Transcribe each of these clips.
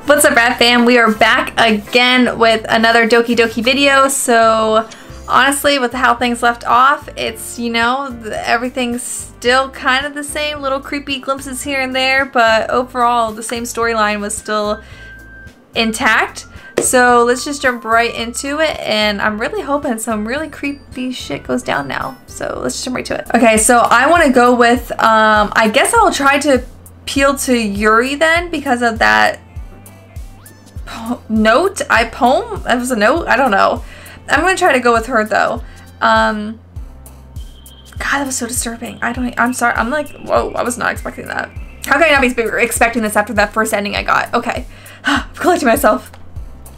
What's up, Rat Fam? We are back again with another Doki Doki video. So honestly, with how things left off, it's, you know, everything's still kind of the same, little creepy glimpses here and there, but overall the same storyline was still intact. So let's just jump right into it, and I'm really hoping some really creepy shit goes down now. So let's just jump right to it. Okay, so I want to go with, I guess I'll try to appeal to Yuri then, because of that note? Poem? That was a note? I don't know. I'm gonna try to go with her though. God, that was so disturbing. I'm sorry. I'm like, whoa, I was not expecting that. How can I not be expecting this after that first ending I got? Okay. I'm collecting myself.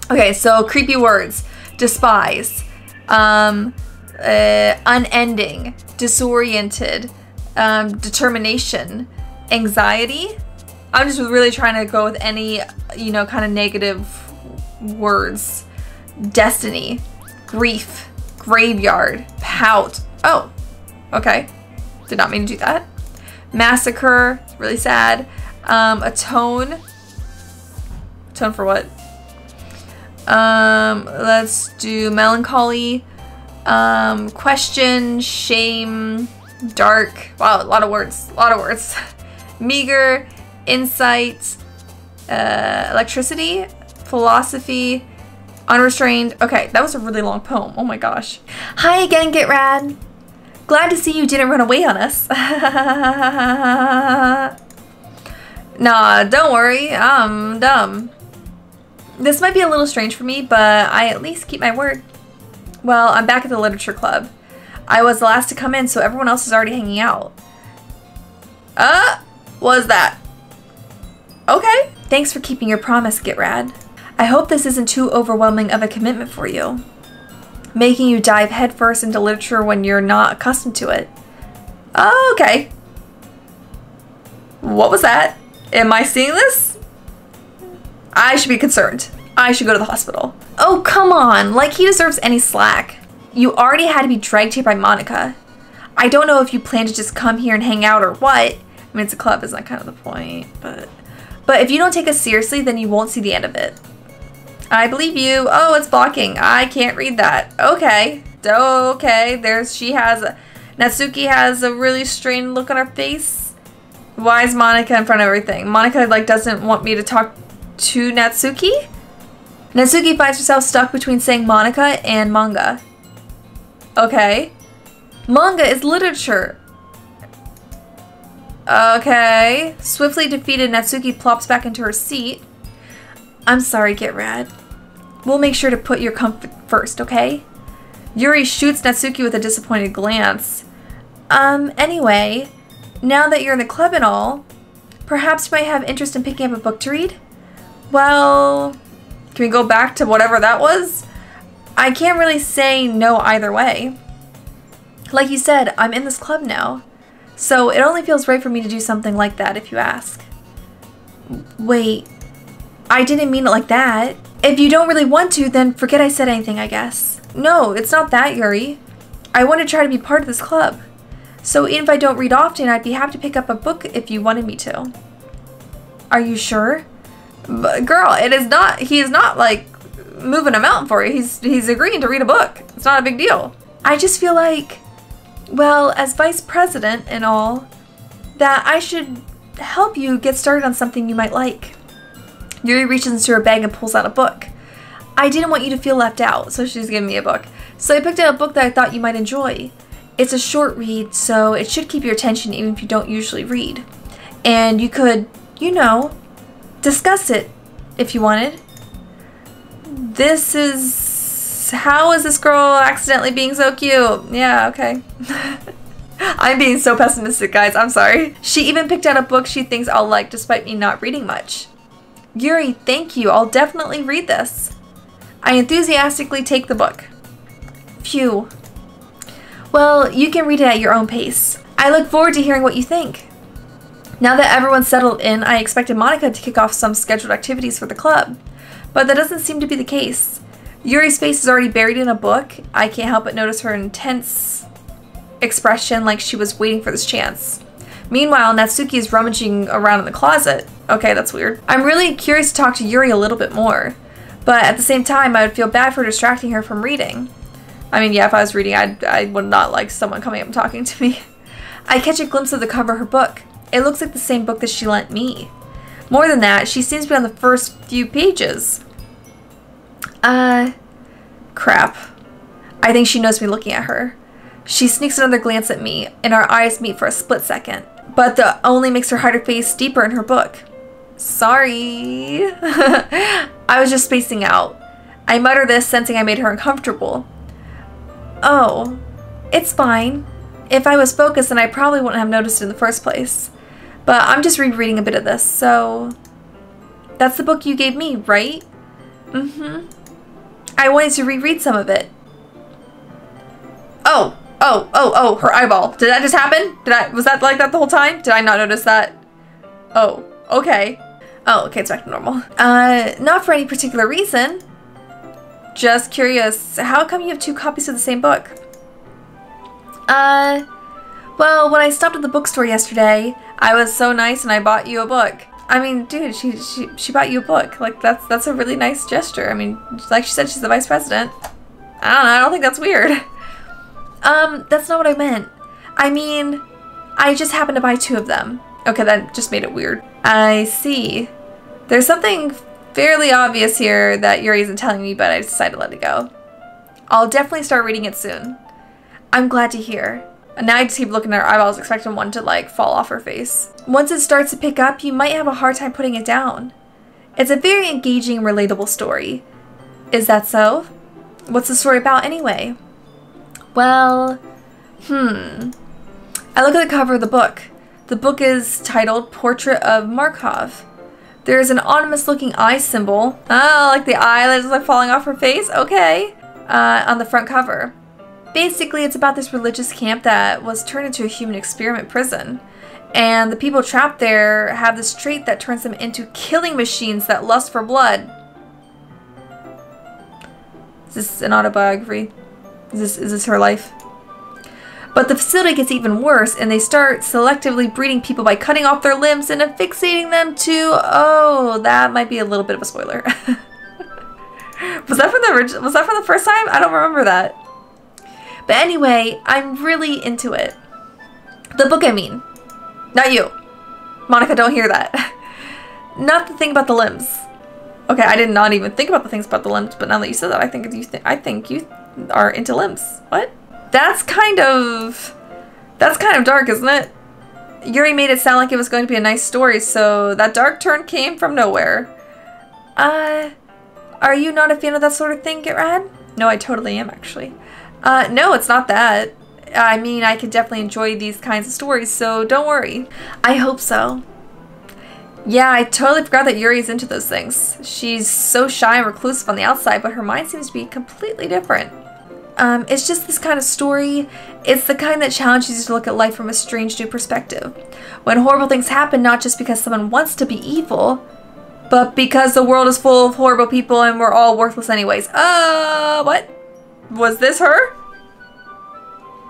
Okay, so creepy words. Despise. Unending. Disoriented. Determination. Anxiety. I'm just really trying to go with any, you know, kind of negative words. Destiny. Grief. Graveyard. Pout. Oh, okay. Did not mean to do that. Massacre. Really sad. Atone. Atone for what? Let's do melancholy. Question. Shame. Dark. Wow, a lot of words. A lot of words. Meager. Insight, electricity, philosophy, unrestrained. Okay, that was a really long poem. Oh my gosh. Hi again, GitRad. Glad to see you didn't run away on us. Nah, don't worry. I'm dumb. This might be a little strange for me, but I at least keep my word. Well, I'm back at the literature club. I was the last to come in, so everyone else is already hanging out. What was that? Okay. Thanks for keeping your promise, GitRad. I hope this isn't too overwhelming of a commitment for you, making you dive headfirst into literature when you're not accustomed to it. Oh, okay. What was that? Am I seeing this? I should be concerned. I should go to the hospital. Oh, come on. Like he deserves any slack. You already had to be dragged here by MONIKA. I don't know if you plan to just come here and hang out or what. I mean, it's a club, isn't that kind of the point? But if you don't take us seriously, then you won't see the end of it. I believe you. Oh, it's blocking. I can't read that. Okay. Okay. Natsuki has a really strained look on her face. Why is MONIKA in front of everything? MONIKA, like, doesn't want me to talk to Natsuki? Natsuki finds herself stuck between saying MONIKA and manga. Okay. Manga is literature. Okay. Swiftly defeated, Natsuki plops back into her seat. I'm sorry, GitRad. We'll make sure to put your comfort first, okay? Yuri shoots Natsuki with a disappointed glance. Anyway, now that you're in the club and all, perhaps you might have interest in picking up a book to read? Well, can we go back to whatever that was? I can't really say no either way. Like you said, I'm in this club now. So it only feels right for me to do something like that if you ask. Wait, I didn't mean it like that. If you don't really want to, then forget I said anything, I guess. No, it's not that, Yuri. I want to try to be part of this club. So even if I don't read often, I'd be happy to pick up a book if you wanted me to. Are you sure? But girl, he is not like moving a mountain for you. He's agreeing to read a book. It's not a big deal. I just feel like, well, as vice president and all, that I should help you get started on something you might like. Yuri reaches into her bag and pulls out a book. I didn't want you to feel left out, so she's giving me a book. So I picked out a book that I thought you might enjoy. It's a short read, so it should keep your attention even if you don't usually read. And you could, you know, discuss it if you wanted. How is this girl accidentally being so cute? Yeah, okay. I'm being so pessimistic, guys. I'm sorry. She even picked out a book she thinks I'll like despite me not reading much. Yuri, thank you. I'll definitely read this. I enthusiastically take the book. Phew. Well, you can read it at your own pace. I look forward to hearing what you think. Now that everyone's settled in, I expected MONIKA to kick off some scheduled activities for the club, but that doesn't seem to be the case. Yuri's face is already buried in a book. I can't help but notice her intense expression, like she was waiting for this chance. Meanwhile, Natsuki is rummaging around in the closet. Okay, that's weird. I'm really curious to talk to Yuri a little bit more, but at the same time, I would feel bad for distracting her from reading. I mean, yeah, if I was reading, I would not like someone coming up and talking to me. I catch a glimpse of the cover of her book. It looks like the same book that she lent me. More than that, she seems to be on the first few pages. Crap. I think she knows me looking at her. She sneaks another glance at me, and our eyes meet for a split second. But that only makes her hide her face deeper in her book. Sorry. I was just spacing out. I mutter this, sensing I made her uncomfortable. Oh, it's fine. If I was focused, then I probably wouldn't have noticed it in the first place. But I'm just rereading a bit of this, so... That's the book you gave me, right? Mm-hmm. I wanted to reread some of it. Oh, her eyeball. Did that just happen? Was that like that the whole time? Did I not notice that? Oh, okay. Oh, okay, it's back to normal. Not for any particular reason. Just curious, how come you have 2 copies of the same book? Well, when I stopped at the bookstore yesterday, I was so nice and I bought you a book. I mean, dude, she bought you a book. Like, that's a really nice gesture. I mean, like she said, she's the vice president. I don't know, I don't think that's weird. That's not what I meant. I mean, I just happened to buy 2 of them. Okay, that just made it weird. I see. There's something fairly obvious here that Yuri isn't telling me, but I decided to let it go. I'll definitely start reading it soon. I'm glad to hear. And now I just keep looking at her eyeballs, expecting one to, like, fall off her face. Once it starts to pick up, you might have a hard time putting it down. It's a very engaging, relatable story. Is that so? What's the story about anyway? Well, I look at the cover of the book. The book is titled Portrait of Markov. There's an ominous looking eye symbol. Oh, like the eye that's like falling off her face? Okay. On the front cover. Basically, it's about this religious camp that was turned into a human experiment prison. And the people trapped there have this trait that turns them into killing machines that lust for blood. Is this an autobiography? Is this her life? But the facility gets even worse, and they start selectively breeding people by cutting off their limbs and affixating them to... Oh, that might be a little bit of a spoiler. Was that from the first time? I don't remember that. But anyway, I'm really into it. The book, I mean. Not you. Monika, don't hear that. Not the thing about the limbs. Okay, I did not even think about the things about the limbs, but now that you said that, I think you are into limbs. What? That's kind of dark, isn't it? Yuri made it sound like it was going to be a nice story, so that dark turn came from nowhere. Are you not a fan of that sort of thing, GitRad? No, I totally am, actually. No, it's not that. I mean, I could definitely enjoy these kinds of stories, so don't worry. I hope so. Yeah, I totally forgot that Yuri is into those things. She's so shy and reclusive on the outside, but her mind seems to be completely different. It's just this kind of story. It's the kind that challenges you to look at life from a strange new perspective. When horrible things happen, not just because someone wants to be evil, but because the world is full of horrible people and we're all worthless anyways. What? Was this her?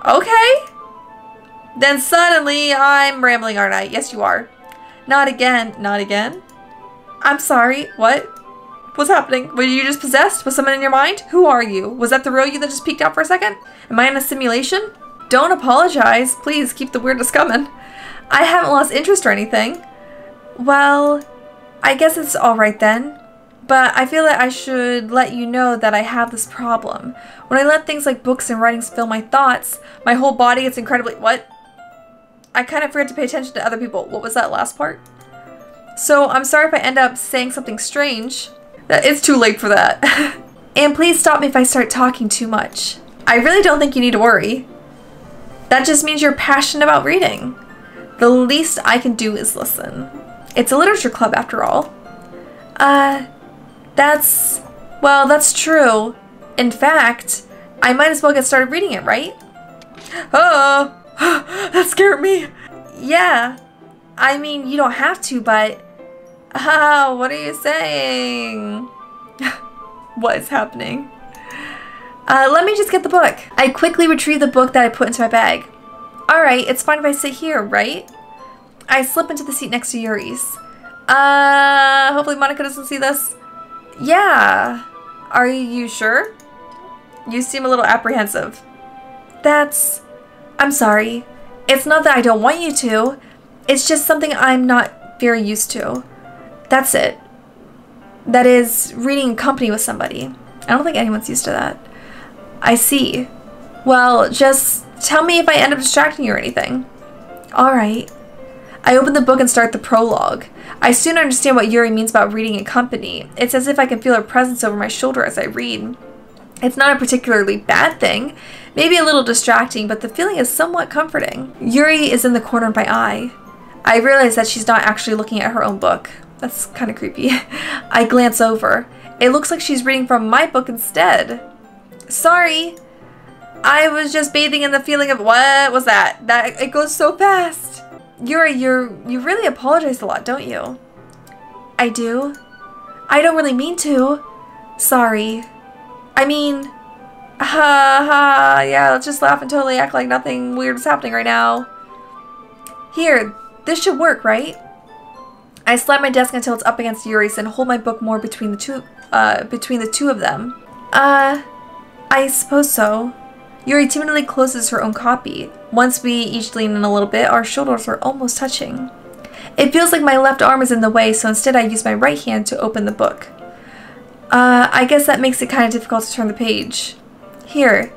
Okay. Then suddenly I'm rambling, aren't I? Yes, you are. Not again. Not again? I'm sorry. What? What's happening? Were you just possessed? Was someone in your mind? Who are you? Was that the real you that just peeked out for a second? Am I in a simulation? Don't apologize. Please keep the weirdness coming. I haven't lost interest or anything. Well, I guess it's alright then. But I feel that I should let you know that I have this problem. When I let things like books and writings fill my thoughts, my whole body gets incredibly... What? I kind of forget to pay attention to other people. What was that last part? So I'm sorry if I end up saying something strange. It's too late for that. And please stop me if I start talking too much. I really don't think you need to worry. That just means you're passionate about reading. The least I can do is listen. It's a literature club after all. That's true. In fact, I might as well get started reading it, right? Oh, that scared me. Yeah. I mean, you don't have to, but... what are you saying? What is happening? Let me just get the book. I quickly retrieve the book that I put into my bag. Alright, it's fine if I sit here, right? I slip into the seat next to Yuri's. Hopefully Monika doesn't see this. Yeah. Are you sure? You seem a little apprehensive. I'm sorry. It's not that I don't want you to. It's just something I'm not very used to. That's it. That is, reading in company with somebody. I don't think anyone's used to that. I see. Well, just tell me if I end up distracting you or anything. Alright. I open the book and start the prologue. I soon understand what Yuri means about reading in company. It's as if I can feel her presence over my shoulder as I read. It's not a particularly bad thing. Maybe a little distracting, but the feeling is somewhat comforting. Yuri is in the corner of my eye. I realize that she's not actually looking at her own book. That's kind of creepy. I glance over. It looks like she's reading from my book instead. Sorry. I was just bathing in the feeling of what was that? It goes so fast. Yuri, you really apologize a lot, don't you? I do. I don't really mean to. Sorry. I mean, yeah, let's just laugh and totally act like nothing weird is happening right now. Here, this should work, right? I slap my desk until it's up against Yuri's and hold my book more between the two of them. I suppose so. Yuri timidly closes her own copy. Once we each lean in a little bit, our shoulders are almost touching. It feels like my left arm is in the way, so instead I use my right hand to open the book. I guess that makes it kind of difficult to turn the page. Here.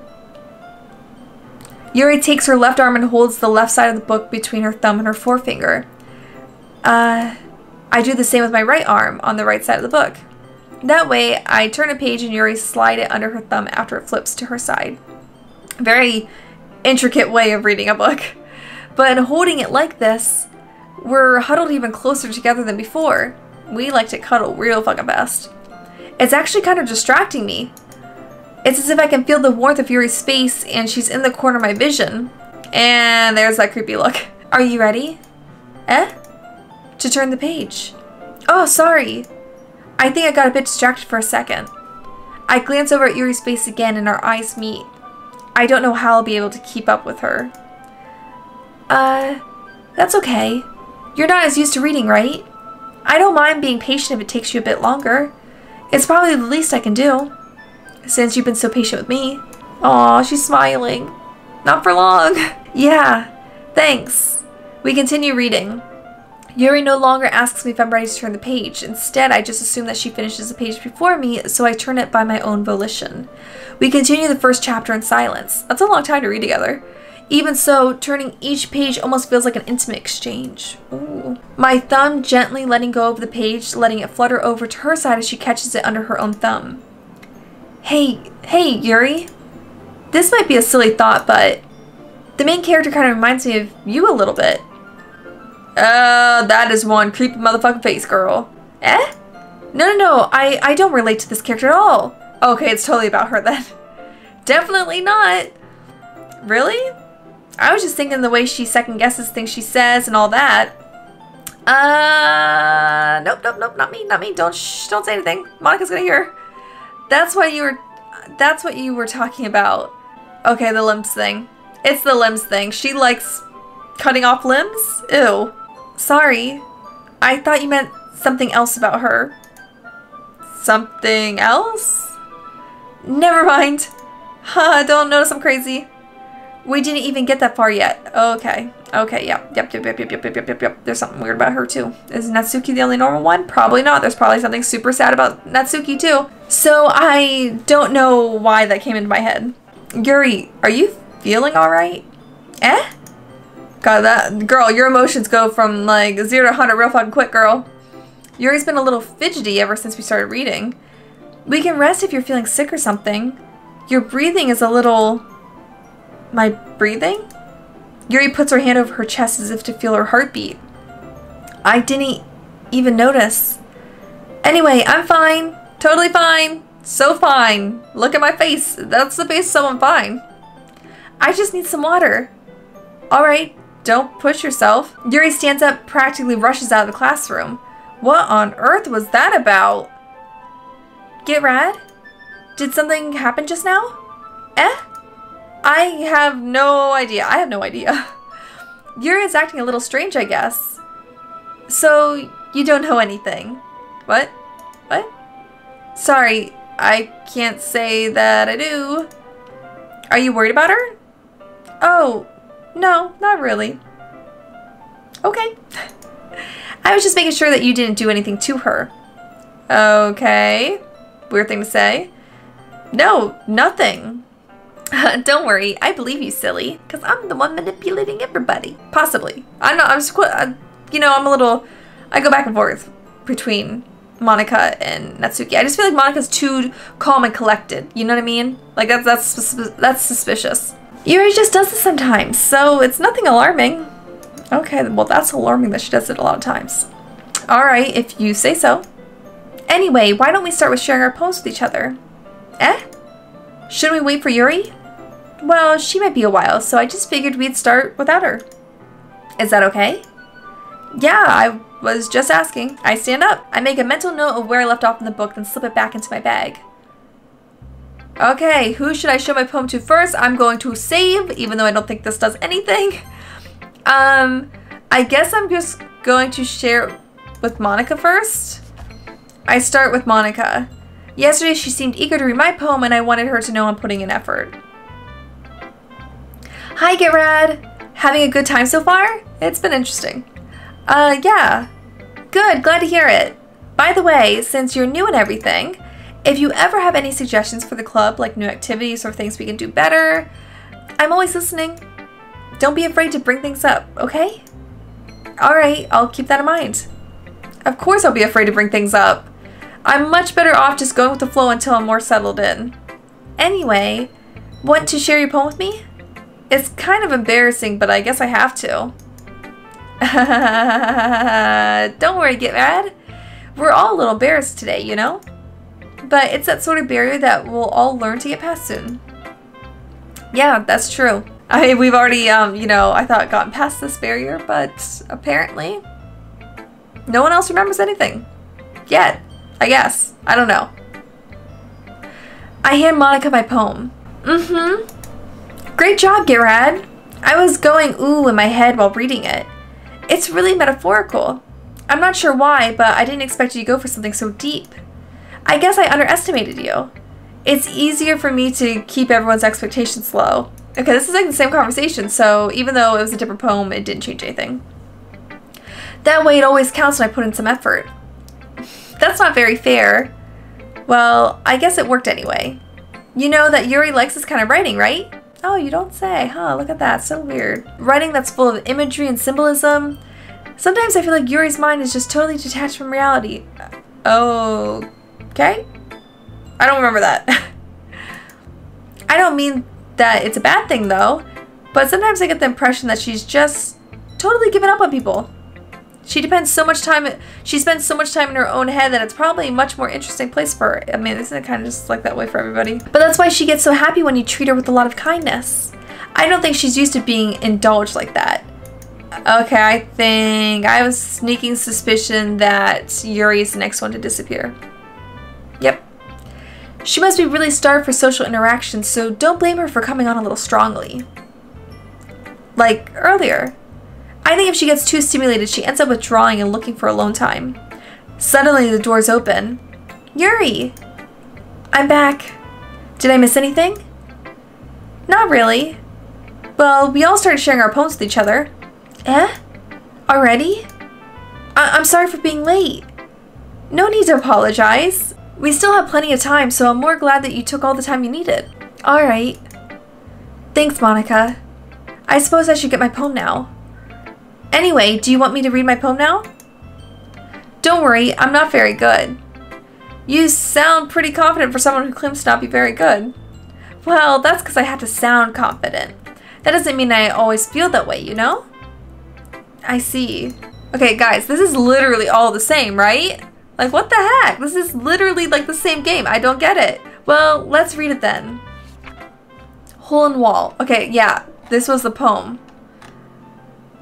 Yuri takes her left arm and holds the left side of the book between her thumb and her forefinger. I do the same with my right arm on the right side of the book. That way, I turn a page and Yuri slide it under her thumb after it flips to her side. Very intricate way of reading a book. But in holding it like this, we're huddled even closer together than before. We like to cuddle real fucking fast. It's actually kind of distracting me. It's as if I can feel the warmth of Yuri's face and she's in the corner of my vision. And there's that creepy look. Are you ready? To turn the page. Oh, sorry. I think I got a bit distracted for a second. I glance over at Yuri's face again and our eyes meet. I don't know how I'll be able to keep up with her. That's okay. You're not as used to reading, right? I don't mind being patient if it takes you a bit longer. It's probably the least I can do, since you've been so patient with me. Aw, she's smiling. Not for long. Yeah, thanks. We continue reading. Yuri no longer asks me if I'm ready to turn the page. Instead, I just assume that she finishes the page before me, so I turn it by my own volition. We continue the first chapter in silence. That's a long time to read together. Even so, turning each page almost feels like an intimate exchange. Ooh. My thumb gently letting go of the page, letting it flutter over to her side as she catches it under her own thumb. Hey, Yuri. This might be a silly thought, but the main character kind of reminds me of you a little bit. That is one creepy motherfucking face, girl. No, I don't relate to this character at all. Okay, it's totally about her then. Definitely not. Really? I was just thinking the way she second guesses things she says and all that. Nope, not me. Don't say anything. Monika's gonna hear. That's what you were talking about. Okay, the limbs thing. It's the limbs thing. She likes cutting off limbs? Ew. Sorry. I thought you meant something else about her. Something else? Never mind. Don't notice I'm crazy. We didn't even get that far yet. Okay, yep. There's something weird about her too. Is Natsuki the only normal one? Probably not. There's probably something super sad about Natsuki too. So I don't know why that came into my head. Yuri, are you feeling alright? God, that girl, your emotions go from like 0 to 100 real fucking quick, girl. Yuri's been a little fidgety ever since we started reading. We can rest if you're feeling sick or something. Your breathing is a little... My breathing? Yuri puts her hand over her chest as if to feel her heartbeat. I didn't even notice. Anyway, I'm fine. Totally fine. So fine. Look at my face. That's the face of someone fine. I just need some water. Alright, don't push yourself. Yuri stands up, practically rushes out of the classroom. What on earth was that about? GitRad? Did something happen just now? I have no idea. Yuri is acting a little strange, I guess. So, You don't know anything. What? What? Sorry, I can't say that I do. Are you worried about her? Oh, no, not really. Okay. I was just making sure that you didn't do anything to her. Okay. Weird thing to say. No, nothing. Don't worry, I believe you, silly, because I'm the one manipulating everybody. Possibly. I'm not, you know, I go back and forth between Monika and Natsuki. I just feel like Monika's too calm and collected. You know what I mean? Like, that's suspicious. Yuri just does this sometimes, so it's nothing alarming. Okay, well, that's alarming that she does it a lot of times. Alright, if you say so. Anyway, why don't we start with sharing our poems with each other? Eh? Shouldn't we wait for Yuri? Well, she might be a while, so I just figured we'd start without her. Is that okay? Yeah, I was just asking. I stand up. I make a mental note of where I left off in the book, then slip it back into my bag. Okay, who should I show my poem to first? I'm going to save, even though I don't think this does anything. I guess I'm just going to share it with Monika first. I start with Monika. Yesterday she seemed eager to read my poem and I wanted her to know I'm putting in effort. Hi, GitRad. Having a good time so far? It's been interesting. Yeah. Good, glad to hear it. By the way, since you're new and everything, if you ever have any suggestions for the club, like new activities or things we can do better, I'm always listening. Don't be afraid to bring things up, okay? Alright, I'll keep that in mind. Of course I'll be afraid to bring things up. I'm much better off just going with the flow until I'm more settled in. Anyway, want to share your poem with me? It's kind of embarrassing, but I guess I have to. Don't worry, GitRad. We're all a little embarrassed today, you know? But it's that sort of barrier that we'll all learn to get past soon. Yeah, that's true. We've already, you know, I thought gotten past this barrier, but apparently no one else remembers anything. Yet, I guess. I don't know. I hand Monika my poem. Great job, GitRad. I was going ooh in my head while reading it. It's really metaphorical. I'm not sure why, but I didn't expect you to go for something so deep. I guess I underestimated you. It's easier for me to keep everyone's expectations low. Okay, this is like the same conversation, so even though it was a different poem, it didn't change anything. That way it always counts when I put in some effort. That's not very fair. Well, I guess it worked anyway. You know that Yuri likes this kind of writing, right? Oh, you don't say, huh? Look at that, so weird. Writing that's full of imagery and symbolism. Sometimes I feel like Yuri's mind is just totally detached from reality. Okay? I don't remember that. I don't mean that it's a bad thing though, but sometimes I get the impression that she's just totally given up on people. She spends so much time in her own head that it's probably a much more interesting place for her. I mean, isn't it kind of just like that way for everybody? But that's why she gets so happy when you treat her with a lot of kindness. I don't think she's used to being indulged like that. Okay, I think I have a sneaking suspicion that Yuri is the next one to disappear. Yep. She must be really starved for social interaction, so don't blame her for coming on a little strongly. Like earlier. I think if she gets too stimulated, she ends up withdrawing and looking for alone time. Suddenly, the doors open. Yuri! I'm back. Did I miss anything? Not really. Well, we all started sharing our poems with each other. Eh? Already? I'm sorry for being late. No need to apologize. We still have plenty of time, so I'm more glad that you took all the time you needed. Alright. Thanks, Monika. I suppose I should get my poem now. Anyway, do you want me to read my poem now? Don't worry, I'm not very good. You sound pretty confident for someone who claims to not be very good. Well, that's because I have to sound confident. That doesn't mean I always feel that way, you know? I see. Okay, guys, this is literally all the same, right? Like, what the heck? This is literally like the same game. I don't get it. Well, let's read it then. Hole in wall. Okay, yeah, this was the poem.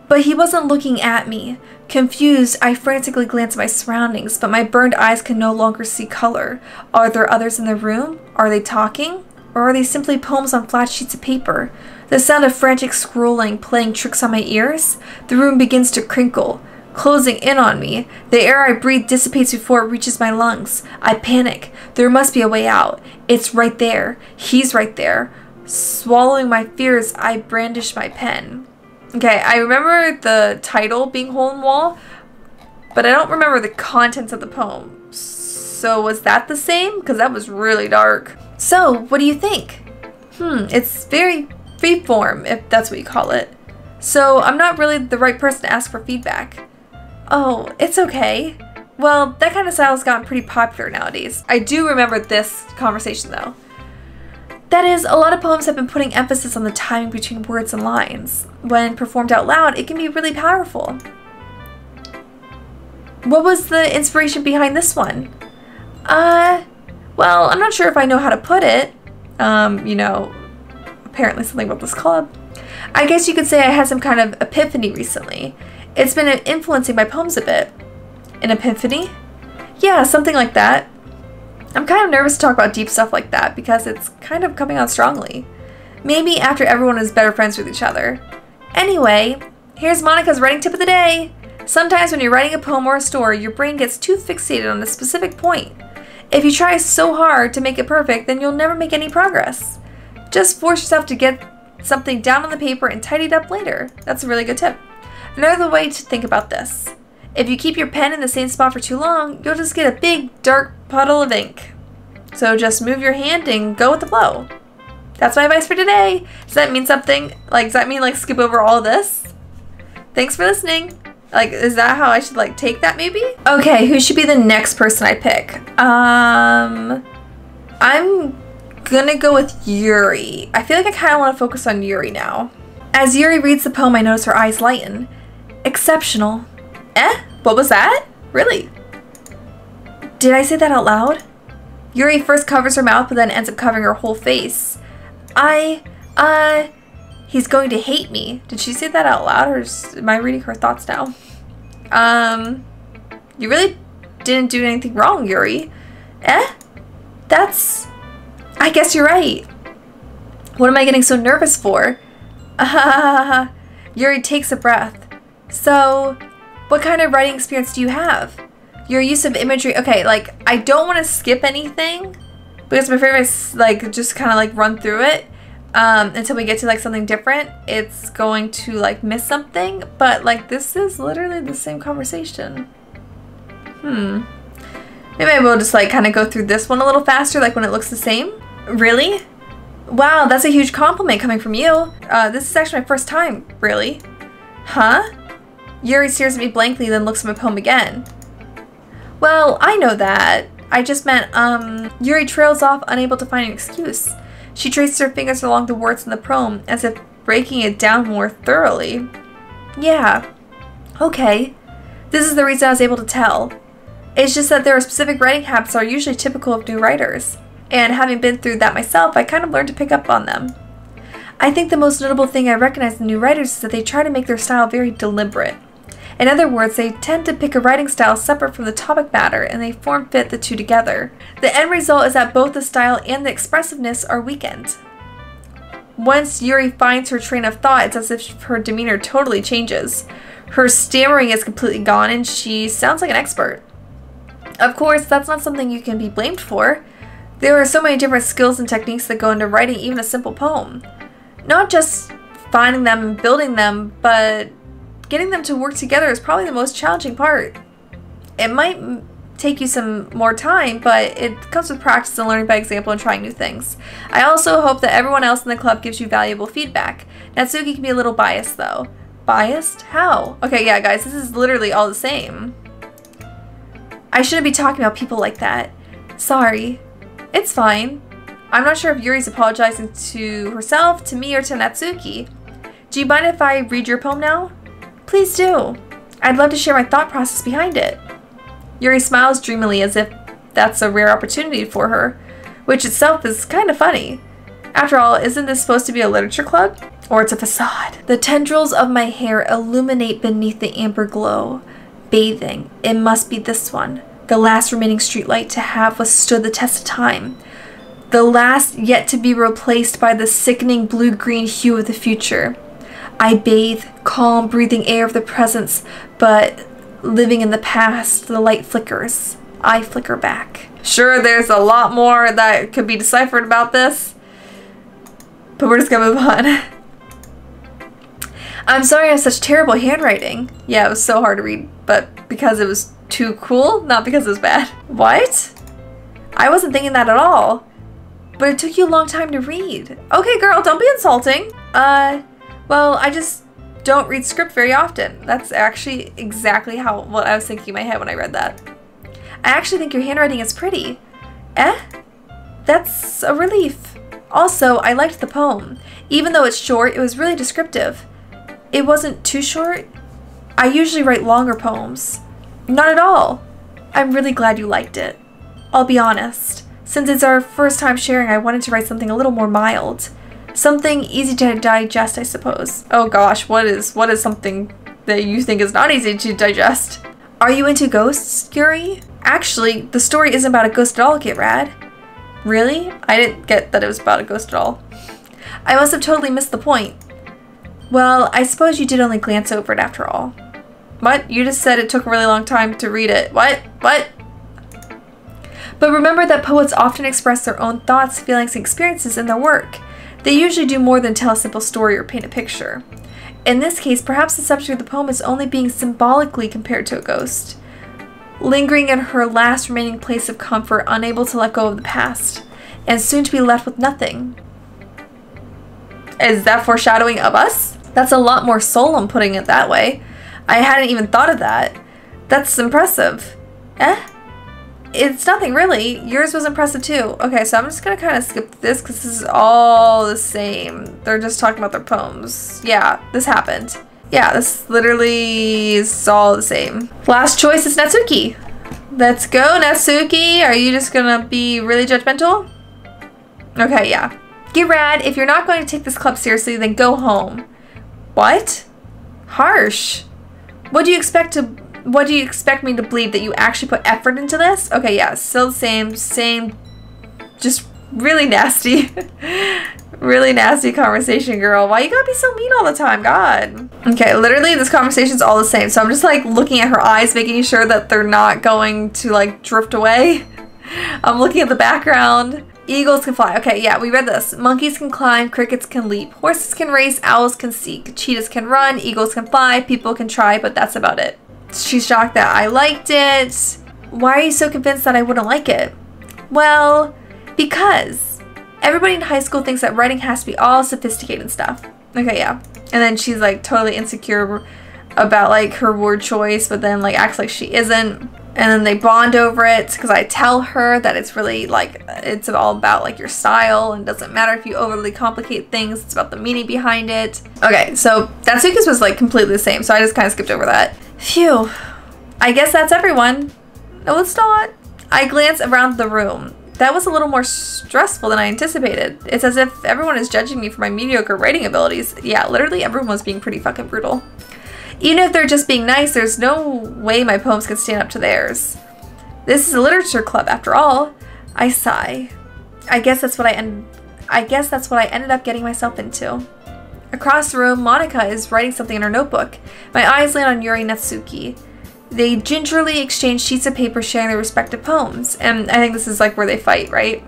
But he wasn't looking at me. Confused, I frantically glanced at my surroundings, but my burned eyes can no longer see color. Are there others in the room? Are they talking? Or are they simply poems on flat sheets of paper? The sound of frantic scrolling playing tricks on my ears. The room begins to crinkle. closing in on me. The air I breathe dissipates before it reaches my lungs. I panic. There must be a way out. It's right there. He's right there. Swallowing my fears, I brandish my pen. Okay, I remember the title being Hole in the Wall, but I don't remember the contents of the poem. So was that the same? Because that was really dark. So, what do you think? It's very freeform, if that's what you call it. So, I'm not really the right person to ask for feedback. Oh, it's okay. Well, that kind of style has gotten pretty popular nowadays. I do remember this conversation though. That is, a lot of poems have been putting emphasis on the timing between words and lines. When performed out loud, it can be really powerful. What was the inspiration behind this one? Well, I'm not sure if I know how to put it. You know, apparently something about this club. I guess you could say I had some kind of epiphany recently. It's been influencing my poems a bit. An epiphany? Yeah, something like that. I'm kind of nervous to talk about deep stuff like that because it's kind of coming on strongly. Maybe after everyone is better friends with each other. Anyway, here's Monika's writing tip of the day. Sometimes when you're writing a poem or a story, your brain gets too fixated on a specific point. If you try so hard to make it perfect, then you'll never make any progress. Just force yourself to get something down on the paper and tidy it up later. That's a really good tip. Another way to think about this. If you keep your pen in the same spot for too long, you'll just get a big, dark puddle of ink. So just move your hand and go with the flow. That's my advice for today. Does that mean something? Like, does that mean like skip over all this? Thanks for listening. Like, is that how I should like take that maybe? Okay, who should be the next person I pick? I'm gonna go with Yuri. I feel like I kind of want to focus on Yuri now. As Yuri reads the poem, I notice her eyes lighten. Exceptional. What was that? Really? Did I say that out loud? Yuri first covers her mouth, but then ends up covering her whole face. He's going to hate me. Did she say that out loud, or am I reading her thoughts now? You really didn't do anything wrong, Yuri. That's... I guess you're right. What am I getting so nervous for? Yuri takes a breath. So, what kind of writing experience do you have? Your use of imagery... Okay, like, I don't want to skip anything, because I'm afraid if I, like, just kind of, like, run through it, until we get to, like, something different, it's going to, like, miss something. But, like, this is literally the same conversation. Maybe I will just, like, kind of go through this one a little faster, like, when it looks the same. Really? Wow, that's a huge compliment coming from you. This is actually my first time. Really? Huh? Yuri stares at me blankly, then looks at my poem again. Well, I know that. I just meant, Yuri trails off, unable to find an excuse. She traces her fingers along the words in the poem, as if breaking it down more thoroughly. Yeah. Okay. This is the reason I was able to tell. It's just that there are specific writing habits that are usually typical of new writers. And having been through that myself, I kind of learned to pick up on them. I think the most notable thing I recognize in new writers is that they try to make their style very deliberate. In other words, they tend to pick a writing style separate from the topic matter, and they form-fit the two together. The end result is that both the style and the expressiveness are weakened. Once Yuri finds her train of thought, it's as if her demeanor totally changes. Her stammering is completely gone, and she sounds like an expert. Of course, that's not something you can be blamed for. There are so many different skills and techniques that go into writing even a simple poem. Not just finding them and building them, but getting them to work together is probably the most challenging part. It might take you some more time, but it comes with practice and learning by example and trying new things. I also hope that everyone else in the club gives you valuable feedback. Natsuki can be a little biased though. Biased? How? Okay, yeah guys, this is literally all the same. I shouldn't be talking about people like that. Sorry. It's fine. I'm not sure if Yuri's apologizing to herself, to me, or to Natsuki. Do you mind if I read your poem now? Please do. I'd love to share my thought process behind it. Yuri smiles dreamily as if that's a rare opportunity for her, which itself is kind of funny. After all, isn't this supposed to be a literature club? Or it's a facade. The tendrils of my hair illuminate beneath the amber glow. Bathing. It must be this one. The last remaining streetlight to have withstood the test of time. The last yet to be replaced by the sickening blue-green hue of the future. I bathe, calm, breathing air of the presence, but Living in the past, the light flickers. I flicker back. Sure, there's a lot more that could be deciphered about this, but we're just gonna move on. I'm sorry I have such terrible handwriting. Yeah, it was so hard to read, but because it was too cool, not because it was bad. What? I wasn't thinking that at all. But it took you a long time to read. Okay, girl, don't be insulting. Well, I just don't read script very often. That's actually exactly what I was thinking in my head when I read that. I actually think your handwriting is pretty. Eh? That's a relief. Also, I liked the poem. Even though it's short, it was really descriptive. It wasn't too short. I usually write longer poems. Not at all. I'm really glad you liked it. I'll be honest. Since it's our first time sharing, I wanted to write something a little more mild. Something easy to digest, I suppose. Oh gosh, what is something that you think is not easy to digest? Are you into ghosts, Yuri? Actually, the story isn't about a ghost at all, GitRad. Really? I didn't get that it was about a ghost at all. I must have totally missed the point. Well, I suppose you did only glance over it after all. What? You just said it took a really long time to read it. What? What? But remember that poets often express their own thoughts, feelings, and experiences in their work. They usually do more than tell a simple story or paint a picture. In this case, perhaps the subject of the poem is only being symbolically compared to a ghost, lingering in her last remaining place of comfort, unable to let go of the past, and soon to be left with nothing. Is that foreshadowing of us? That's a lot more solemn putting it that way. I hadn't even thought of that. That's impressive. Eh? It's nothing really. Yours was impressive too. Okay, so I'm just gonna kind of skip this because this is all the same. They're just talking about their poems. Yeah, this happened. Yeah, this literally is all the same. Last choice is Natsuki. Let's go, Natsuki. Are you just gonna be really judgmental? Okay, yeah. GitRad, if you're not going to take this club seriously, then go home. What? Harsh. What do you expect me to believe, that you actually put effort into this? Okay, yeah, still the same, just really nasty, really nasty conversation, girl. Why you gotta be so mean all the time? God. Okay, literally this conversation's all the same. So I'm just like looking at her eyes, making sure that they're not going to like drift away. I'm looking at the background. Eagles can fly. Okay, yeah, we read this. Monkeys can climb, crickets can leap, horses can race, owls can seek, cheetahs can run, eagles can fly, people can try, but that's about it. She's shocked that I liked it. Why are you so convinced that I wouldn't like it? Well, because everybody in high school thinks that writing has to be all sophisticated and stuff. Okay, yeah. And then she's like totally insecure about like her word choice, but then like acts like she isn't. And then they bond over it because I tell her that it's really like, it's all about like your style and doesn't matter if you overly complicate things. It's about the meaning behind it. Okay, so Natsuki's was like completely the same. So I just kind of skipped over that. Phew. I guess that's everyone. No, it's not. I glance around the room. That was a little more stressful than I anticipated. It's as if everyone is judging me for my mediocre writing abilities. Yeah, literally everyone was being pretty fucking brutal. Even if they're just being nice, there's no way my poems can stand up to theirs. This is a literature club after all. I sigh. I guess that's what I ended up getting myself into. Across the room, MONIKA is writing something in her notebook. My eyes land on Yuri and Natsuki. They gingerly exchange sheets of paper sharing their respective poems. And I think this is like where they fight, right?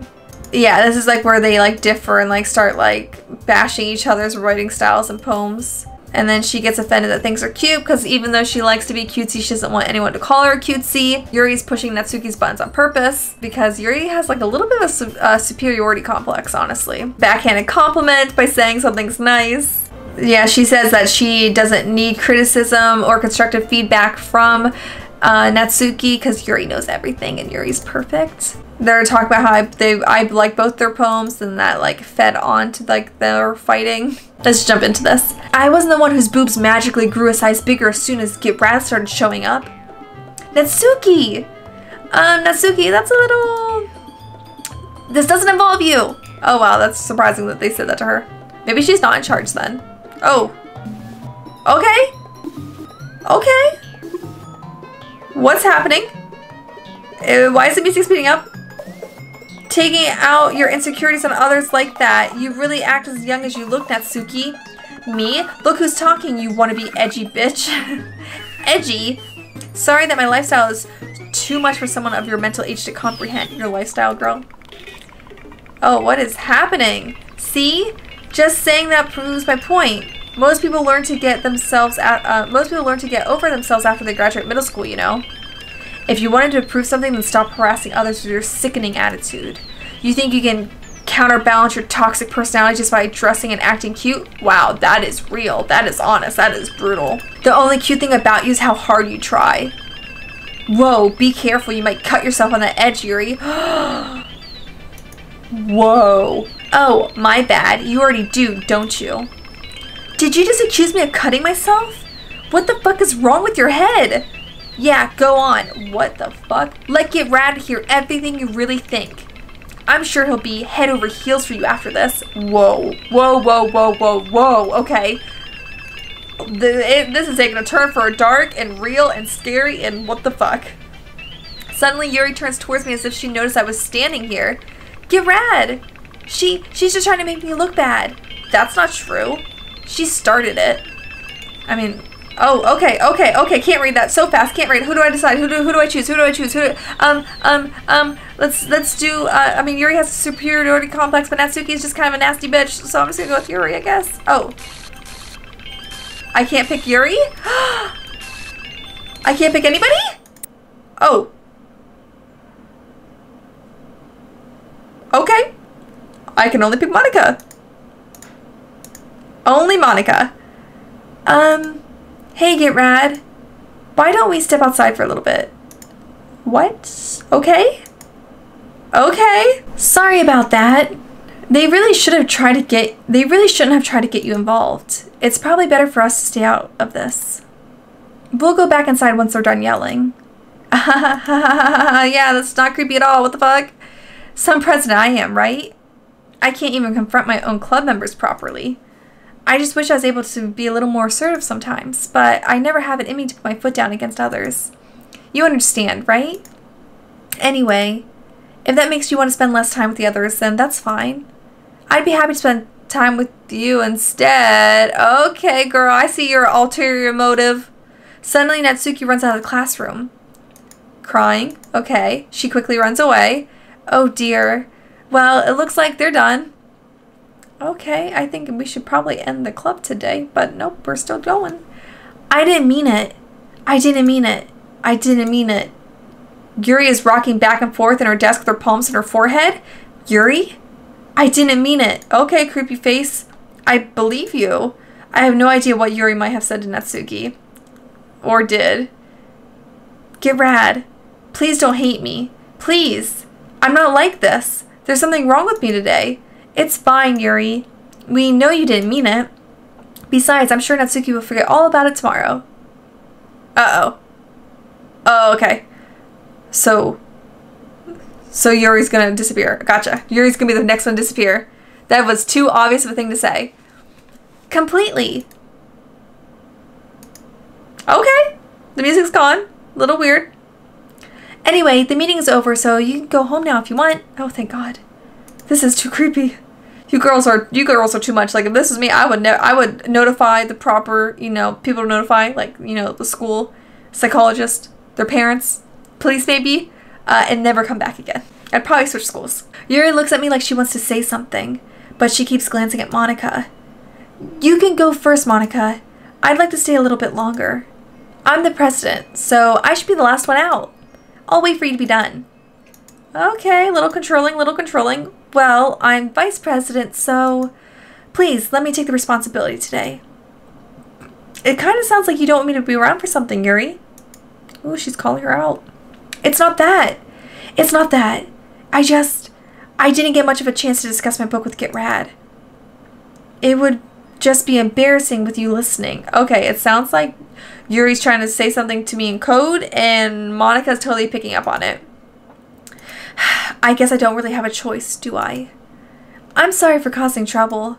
Yeah, this is like where they like differ and like start like bashing each other's writing styles and poems. And then she gets offended that things are cute because even though she likes to be cutesy, she doesn't want anyone to call her cutesy. Yuri's pushing Natsuki's buttons on purpose because Yuri has like a little bit of a superiority complex, honestly. Backhanded compliment by saying something's nice. Yeah, she says that she doesn't need criticism or constructive feedback from Natsuki because Yuri knows everything and Yuri's perfect. They're talking about how I like both their poems and that like fed on to like their fighting. Let's jump into this. I wasn't the one whose boobs magically grew a size bigger as soon as GitRad started showing up. Natsuki! Natsuki, that's a little... This doesn't involve you! Oh wow, that's surprising that they said that to her. Maybe she's not in charge then. Oh. Okay. Okay. What's happening? Why is the music speeding up? Taking out your insecurities on others like that. You really act as young as you look, Natsuki. Me? Look who's talking, you wannabe edgy bitch. Edgy? Sorry that my lifestyle is too much for someone of your mental age to comprehend. Your lifestyle, girl? Oh, what is happening? See? Just saying that proves my point. Most people learn to get over themselves after they graduate middle school, you know? If you wanted to prove something, then stop harassing others with your sickening attitude. You think you can counterbalance your toxic personality just by dressing and acting cute? Wow, that is real. That is honest. That is brutal. The only cute thing about you is how hard you try. Whoa, be careful. You might cut yourself on the edge, Yuri. Whoa. Oh, my bad. You already do, don't you? Did you just accuse me of cutting myself? What the fuck is wrong with your head? Yeah, go on. What the fuck? Let GitRad hear everything you really think. I'm sure he'll be head over heels for you after this. Whoa. Whoa, whoa, whoa, whoa, whoa. Okay. This is taking a turn for dark and real and scary and what the fuck. Suddenly, Yuri turns towards me as if she noticed I was standing here. GitRad! She's just trying to make me look bad. That's not true. She started it. I mean... Oh, okay. Can't read that so fast. Can't read. Who do I decide? Who do I choose? Let's do, I mean, Yuri has a superiority complex, but Natsuki is just kind of a nasty bitch, so I'm just gonna go with Yuri, I guess. Oh. I can't pick Yuri? I can't pick anybody? Oh. Okay. I can only pick MONIKA. Only MONIKA. Hey, GitRad. Why don't we step outside for a little bit? What? Okay. Okay. Sorry about that. They really shouldn't have tried to get you involved. It's probably better for us to stay out of this. We'll go back inside once they're done yelling. Yeah, that's not creepy at all. What the fuck? Some president I am, right? I can't even confront my own club members properly. I just wish I was able to be a little more assertive sometimes, but I never have it in me to put my foot down against others. You understand, right? Anyway, if that makes you want to spend less time with the others, then that's fine. I'd be happy to spend time with you instead. Okay, girl, I see your ulterior motive. Suddenly, Natsuki runs out of the classroom. Crying. Okay. She quickly runs away. Oh, dear. Well, it looks like they're done. Okay, I think we should probably end the club today, but nope, we're still going. I didn't mean it. I didn't mean it. I didn't mean it. Yuri is rocking back and forth in her desk with her palms in her forehead. Yuri? I didn't mean it. Okay, creepy face. I believe you. I have no idea what Yuri might have said to Natsuki. Or did. GitRad. Please don't hate me. Please. I'm not like this. There's something wrong with me today. It's fine, Yuri. We know you didn't mean it. Besides, I'm sure Natsuki will forget all about it tomorrow. Uh-oh. Oh, okay. So Yuri's gonna disappear. Gotcha. Yuri's gonna be the next one to disappear. That was too obvious of a thing to say. Completely. Okay. The music's gone. A little weird. Anyway, the meeting is over, so you can go home now if you want. Oh, thank God. This is too creepy. You girls are too much. Like, if this was me, I would notify the proper, people to notify, like, the school, psychologist, their parents, police maybe, and never come back again. I'd probably switch schools. Yuri looks at me like she wants to say something, but she keeps glancing at MONIKA. You can go first, MONIKA. I'd like to stay a little bit longer. I'm the president, so I should be the last one out. I'll wait for you to be done. Okay, little controlling. Well, I'm vice president, so please let me take the responsibility today. It kind of sounds like you don't want me to be around for something, Yuri. Ooh, she's calling her out. It's not that. It's not that. I didn't get much of a chance to discuss my book with GitRad. It would just be embarrassing with you listening. Okay, it sounds like Yuri's trying to say something to me in code, and MONIKA's totally picking up on it. I guess I don't really have a choice, do I? I'm sorry for causing trouble,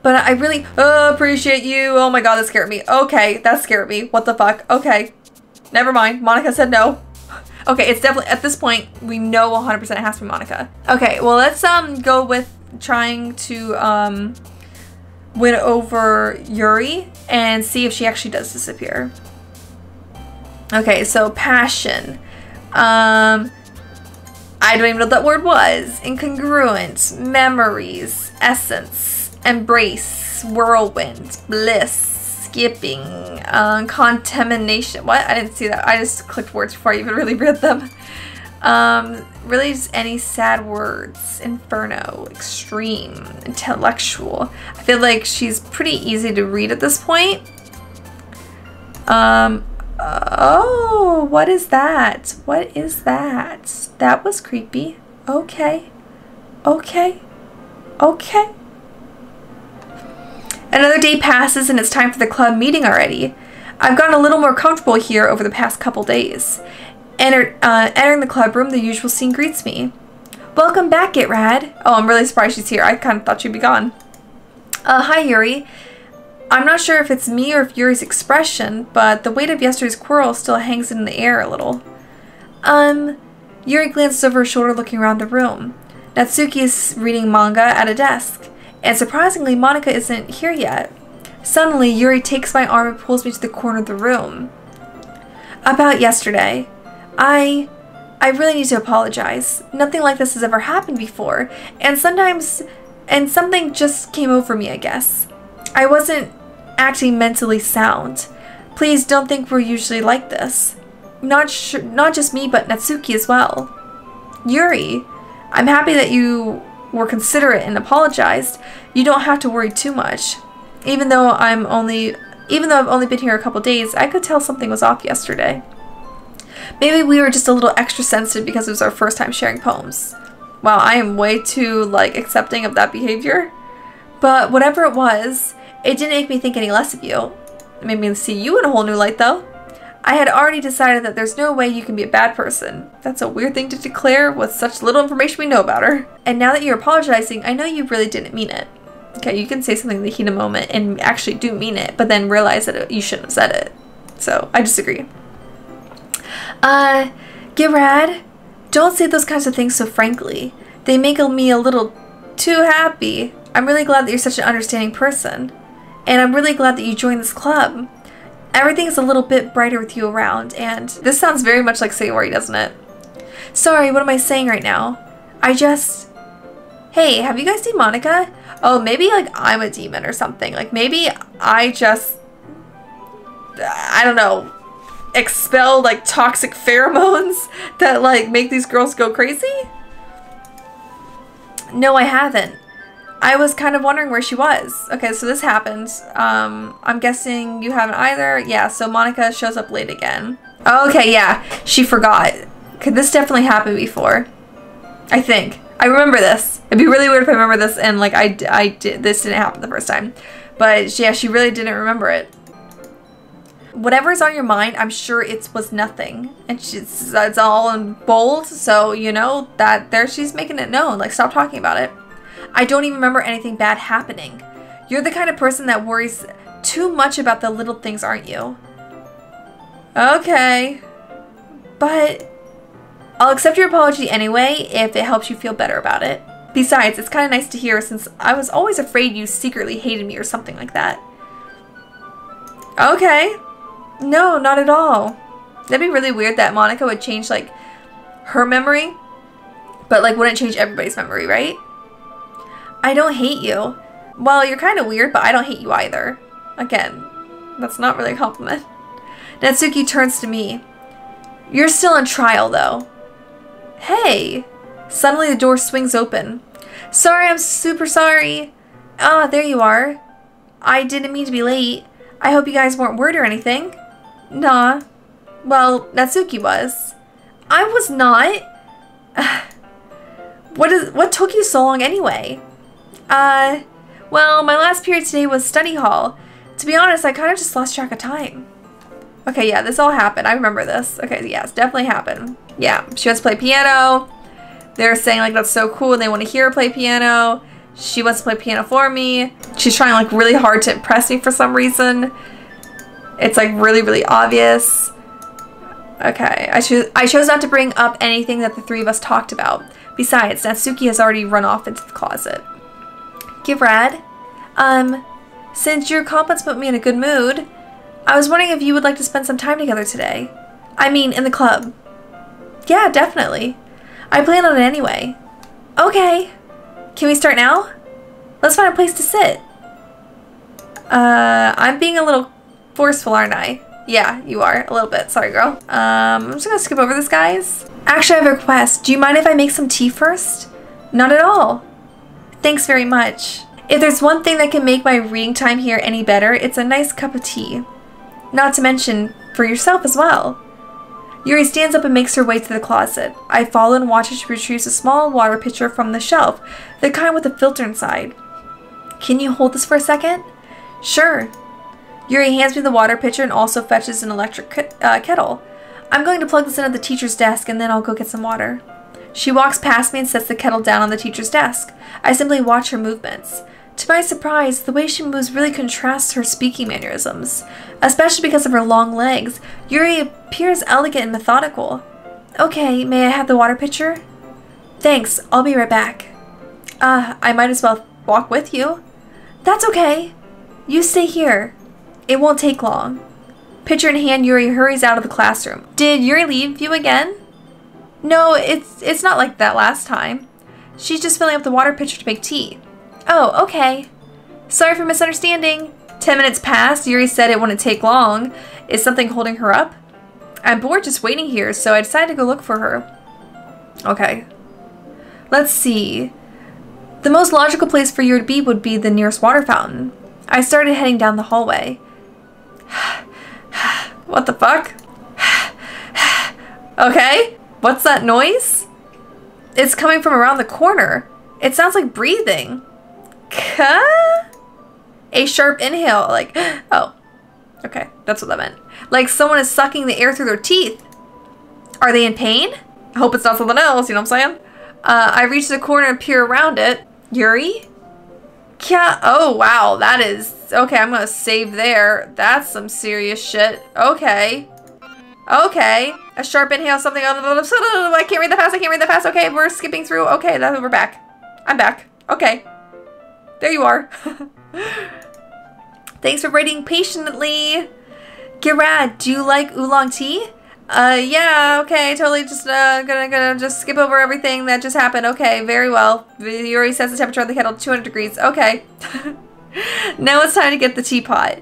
but I really appreciate you. Oh my God, that scared me. Okay, that scared me. What the fuck? Okay, never mind. MONIKA said no. Okay, it's definitely, at this point, we know 100% it has to be MONIKA. Okay, well, let's go with trying to win over Yuri and see if she actually does disappear. Okay, so passion. I don't even know what that word was. Incongruent, memories, essence, embrace, whirlwind, bliss, skipping, contamination. What? I didn't see that. I just clicked words before I even really read them. Really just any sad words. Inferno, extreme, intellectual. I feel like she's pretty easy to read at this point. Oh, what is that? What is that? That was creepy. Okay. Okay. Okay. Another day passes and it's time for the club meeting already. I've gotten a little more comfortable here over the past couple days. Entering the club room, the usual scene greets me. Welcome back, GitRad. Oh, I'm really surprised she's here. I kind of thought she'd be gone. Hi, Yuri. I'm not sure if it's me or if Yuri's expression, but the weight of yesterday's quarrel still hangs in the air a little. Yuri glances over her shoulder looking around the room. Natsuki is reading manga at a desk, and surprisingly, Monika isn't here yet. Suddenly, Yuri takes my arm and pulls me to the corner of the room. About yesterday. I really need to apologize. Nothing like this has ever happened before, and something just came over me, I guess. I wasn't acting mentally sound. Please don't think we're usually like this. Not just me, but Natsuki as well. Yuri, I'm happy that you were considerate and apologized. You don't have to worry too much. Even though I've only been here a couple days, I could tell something was off yesterday. Maybe we were just a little extra sensitive because it was our first time sharing poems. Wow, I am way too, accepting of that behavior. But whatever it was, it didn't make me think any less of you. It made me see you in a whole new light, though. I had already decided that there's no way you can be a bad person. That's a weird thing to declare with such little information we know about her. And now that you're apologizing, I know you really didn't mean it. Okay, you can say something in the heat of the moment and actually do mean it, but then realize that you shouldn't have said it. So, I disagree. GitRad, don't say those kinds of things so frankly. They make me a little too happy. I'm really glad that you're such an understanding person. And I'm really glad that you joined this club. Everything's a little bit brighter with you around, and this sounds very much like Sayori, doesn't it? Sorry, what am I saying right now? Hey, have you guys seen MONIKA? Oh, maybe I'm a demon or something. Maybe I don't know, expel toxic pheromones that make these girls go crazy? No, I haven't. I was kind of wondering where she was. Okay, so this happened. I'm guessing you haven't either. Yeah, so MONIKA shows up late again. Okay, yeah, she forgot. Okay, this definitely happened before. I think. I remember this. It'd be really weird if I remember this and this didn't happen the first time. But yeah, she really didn't remember it. Whatever's on your mind, I'm sure it was nothing. And it's all in bold, so you know that she's making it known. Stop talking about it. I don't even remember anything bad happening. You're the kind of person that worries too much about the little things, aren't you? Okay. But I'll accept your apology anyway if it helps you feel better about it. Besides, it's kind of nice to hear since I was always afraid you secretly hated me or something like that. Okay. No, not at all. That'd be really weird that MONIKA would change her memory, but wouldn't change everybody's memory, right? I don't hate you. Well, you're kind of weird, but I don't hate you either. Again, that's not really a compliment. Natsuki turns to me. You're still on trial, though. Hey! Suddenly the door swings open. Sorry, I'm super sorry. Ah, there you are. I didn't mean to be late. I hope you guys weren't worried or anything. Nah. Well, Natsuki was. I was not. What took you so long anyway? Well, my last period today was study hall. To be honest, I kind of just lost track of time. Okay, yeah, this all happened. I remember this. Okay, yeah, it's definitely happened. Yeah, she wants to play piano. They're saying that's so cool and they want to hear her play piano. She wants to play piano for me. She's trying really hard to impress me for some reason. It's really, really obvious. Okay, I chose not to bring up anything that the three of us talked about. Besides, Natsuki has already run off into the closet. GitRad, since your compliments put me in a good mood, I was wondering if you would like to spend some time together today. I mean, in the club. Yeah, definitely. I plan on it anyway. Okay. Can we start now? Let's find a place to sit. I'm being a little forceful, aren't I? Yeah, you are. A little bit. Sorry, girl. I'm just gonna skip over this, guys. Actually, I have a request. Do you mind if I make some tea first? Not at all. Thanks very much. If there's one thing that can make my reading time here any better, it's a nice cup of tea. Not to mention, for yourself as well. Yuri stands up and makes her way to the closet. I follow and watch as she retrieves a small water pitcher from the shelf, the kind with a filter inside. Can you hold this for a second? Sure. Yuri hands me the water pitcher and also fetches an electric kettle. I'm going to plug this in at the teacher's desk and then I'll go get some water. She walks past me and sets the kettle down on the teacher's desk. I simply watch her movements. To my surprise, the way she moves really contrasts her speaking mannerisms. Especially because of her long legs, Yuri appears elegant and methodical. Okay, may I have the water pitcher? Thanks, I'll be right back. I might as well walk with you. That's okay. You stay here. It won't take long. Pitcher in hand, Yuri hurries out of the classroom. Did Yuri leave you again? No, it's not like that last time. She's just filling up the water pitcher to make tea. Oh, okay. Sorry for misunderstanding. 10 minutes passed. Yuri said it wouldn't take long. Is something holding her up? I'm bored just waiting here, so I decided to go look for her. Okay. Let's see. The most logical place for Yuri to be would be the nearest water fountain. I started heading down the hallway. What the fuck? Okay. What's that noise? It's coming from around the corner. It sounds like breathing. A sharp inhale, like, oh, okay, that's what that meant. Like someone is sucking the air through their teeth. Are they in pain? I hope it's not something else, you know what I'm saying? I reach the corner and peer around it. Yuri? Oh, wow, that is, okay, I'm gonna save there. That's some serious shit. Okay. Okay. A sharp inhale, something, I can't read that fast, okay, we're skipping through, okay, we're back. I'm back, okay. There you are. Thanks for waiting patiently. GitRad, do you like oolong tea? Yeah, okay, totally just gonna just skip over everything that just happened. Okay, very well. Yuri sets the temperature of the kettle to 200 degrees. Okay. Now it's time to get the teapot.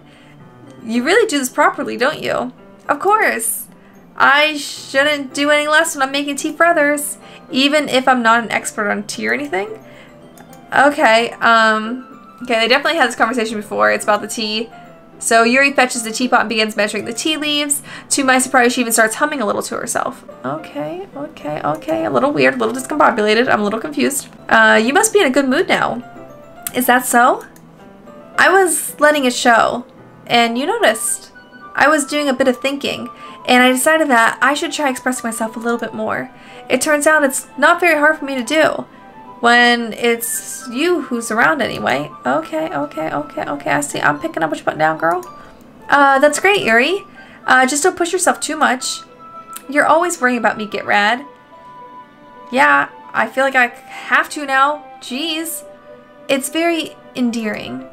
You really do this properly, don't you? Of course. I shouldn't do any less when I'm making tea for others, even if I'm not an expert on tea or anything. Okay, okay, they definitely had this conversation before. It's about the tea. So Yuri fetches the teapot and begins measuring the tea leaves. To my surprise, she even starts humming a little to herself. Okay, okay, okay. A little weird, a little discombobulated. I'm a little confused. You must be in a good mood now. Is that so? I was letting it show, and you noticed. I was doing a bit of thinking, and I decided that I should try expressing myself a little bit more. It turns out it's not very hard for me to do. When it's you who's around anyway. Okay, okay, okay, okay. I see. I'm picking up what you're putting down, girl. That's great, Yuri. Just don't push yourself too much. You're always worrying about me, GitRad. Yeah, I feel like I have to now. Jeez. It's very endearing.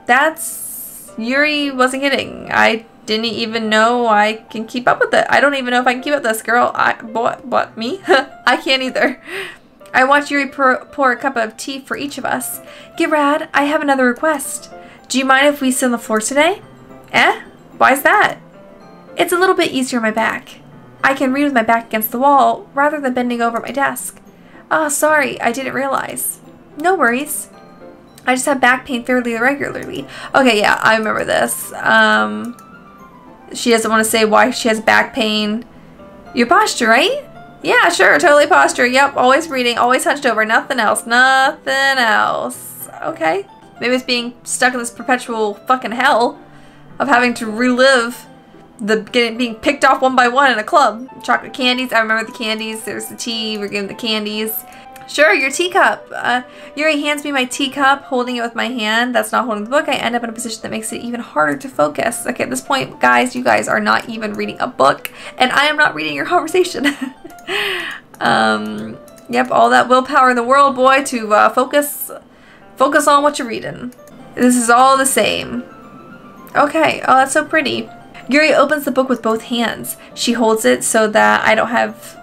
That's... Yuri wasn't kidding. I didn't even know I can keep up with it. I don't even know if I can keep up with this, girl. What, me? I can't either. I watch Yuri pour a cup of tea for each of us. GitRad, I have another request. Do you mind if we sit on the floor today? Eh? Why's that? It's a little bit easier on my back. I can read with my back against the wall rather than bending over at my desk. Oh, sorry, I didn't realize. No worries. I just have back pain fairly regularly. Okay, yeah, I remember this. She doesn't want to say why she has back pain. Your posture, right? Yeah, sure, totally posture. Yep, always reading, always hunched over. Nothing else. Nothing else. Okay. Maybe it's being stuck in this perpetual fucking hell of having to relive being picked off one by one in a club. Chocolate candies. I remember the candies. There's the tea. We're getting the candies. Sure, your teacup. Yuri hands me my teacup, holding it with my hand. That's not holding the book. I end up in a position that makes it even harder to focus. Okay, at this point, guys, you guys are not even reading a book, and I am not reading your conversation. Yep, all that willpower in the world, boy, to focus on what you're reading. This is all the same. Okay, oh, that's so pretty. Yuri opens the book with both hands. She holds it so that I don't have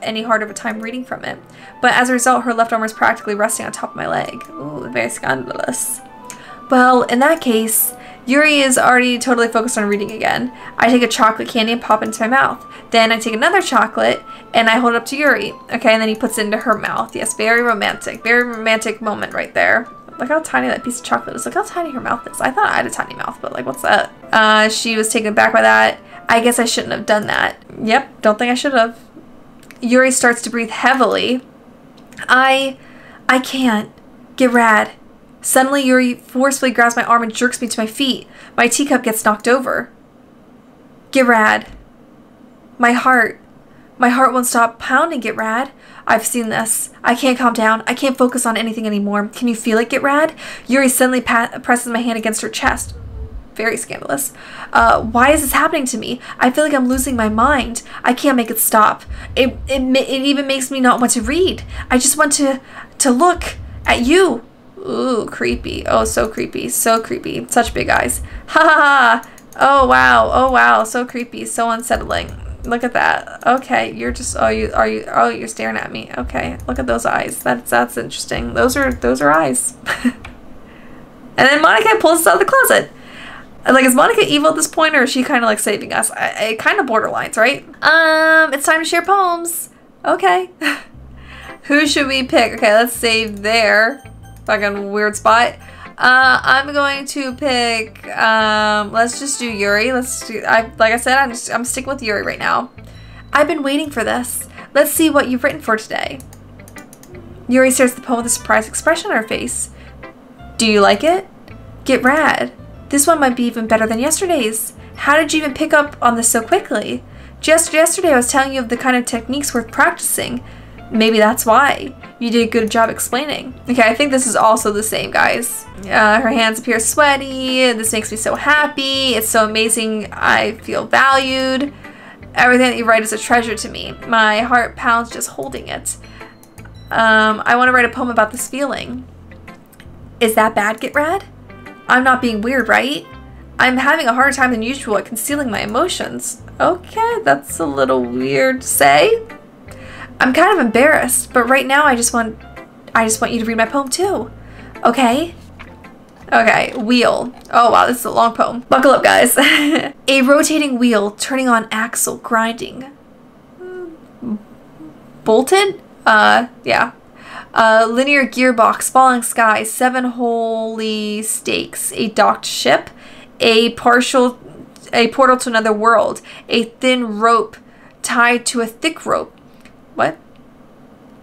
any hard of a time reading from it. But as a result, her left arm is practically resting on top of my leg. Ooh, very scandalous. Well, in that case, Yuri is already totally focused on reading again. I take a chocolate candy and pop it into my mouth. Then I take another chocolate and I hold it up to Yuri. Okay, and then he puts it into her mouth. Yes, very romantic moment right there. Look how tiny that piece of chocolate is. Look how tiny her mouth is. I thought I had a tiny mouth, but like, what's that? She was taken aback by that. I guess I shouldn't have done that. Yep, don't think I should have. Yuri starts to breathe heavily. I can't. GitRad. Suddenly, Yuri forcefully grabs my arm and jerks me to my feet. My teacup gets knocked over. GitRad. My heart won't stop pounding, GitRad. I've seen this. I can't calm down. I can't focus on anything anymore. Can you feel it, GitRad? Yuri suddenly presses my hand against her chest. Very scandalous. Why is this happening to me? I feel like I'm losing my mind. I can't make it stop. It even makes me not want to read. I just want to look at you. Ooh, creepy. Oh, so creepy. So creepy. Such big eyes. Ha ha ha. Oh wow. Oh wow. So creepy. So unsettling. Look at that. Okay, you're just you're staring at me. Okay, look at those eyes. That's interesting. Those are eyes. And then MONIKA pulls us out of the closet. Like, is MONIKA evil at this point, or is she kind of like saving us? I kind of borderlines, right? It's time to share poems. Okay. Who should we pick? Okay, let's save there. Fucking weird spot. I'm going to pick, let's just do Yuri. Like I said, I'm sticking with Yuri right now. I've been waiting for this. Let's see what you've written for today. Yuri stares at the poem with a surprised expression on her face. Do you like it? GitRad. This one might be even better than yesterday's. How did you even pick up on this so quickly? Just yesterday I was telling you of the kind of techniques worth practicing. Maybe that's why. You did a good job explaining. Okay, I think this is also the same, guys. Her hands appear sweaty. This makes me so happy. It's so amazing. I feel valued. Everything that you write is a treasure to me. My heart pounds just holding it. I want to write a poem about this feeling. Is that bad, GitRad? I'm not being weird, right? I'm having a harder time than usual at concealing my emotions. Okay, that's a little weird to say. I'm kind of embarrassed, but right now I just want you to read my poem too. Okay? Okay, wheel. Oh wow, this is a long poem. Buckle up, guys. A rotating wheel turning on axle grinding. Bolted? Yeah. Linear gearbox, falling sky, 7 holy stakes, a docked ship, a portal to another world, a thin rope tied to a thick rope. What?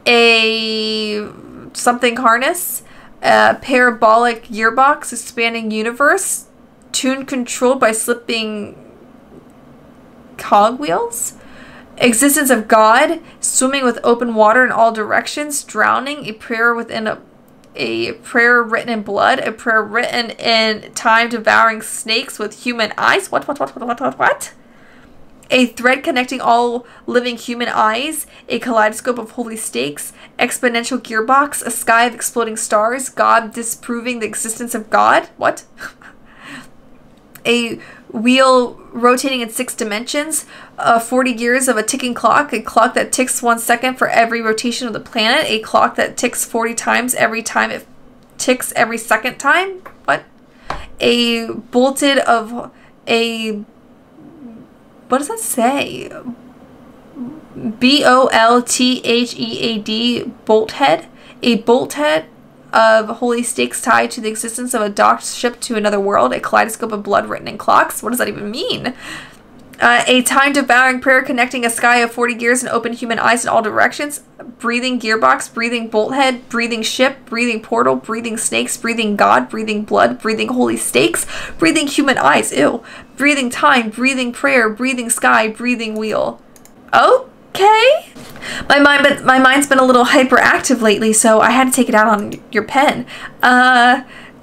A something harness, a parabolic gearbox, expanding universe, tune controlled by slipping cogwheels, existence of God, swimming with open water in all directions, drowning, a prayer within a prayer written in blood, a prayer written in time, devouring snakes with human eyes. What? A thread connecting all living human eyes, a kaleidoscope of holy stakes, exponential gearbox, a sky of exploding stars, God disproving the existence of God. What? A wheel rotating in 6 dimensions, 40 gears of a ticking clock, a clock that ticks 1 second for every rotation of the planet, a clock that ticks 40 times every time it ticks every second time. What? A bolted of a... What does that say? B-O-L-T-H-E-A-D, bolt head. A bolt head of holy stakes tied to the existence of a docked ship to another world. A kaleidoscope of blood written in clocks. What does that even mean? A time-devouring prayer connecting a sky of 40 gears and open human eyes in all directions. Breathing gearbox, breathing bolt head, breathing ship, breathing portal, breathing snakes, breathing God, breathing blood, breathing holy stakes, breathing human eyes, ew. Breathing time, breathing prayer, breathing sky, breathing wheel. Okay. My mind's been a little hyperactive lately, so I had to take it out on your pen.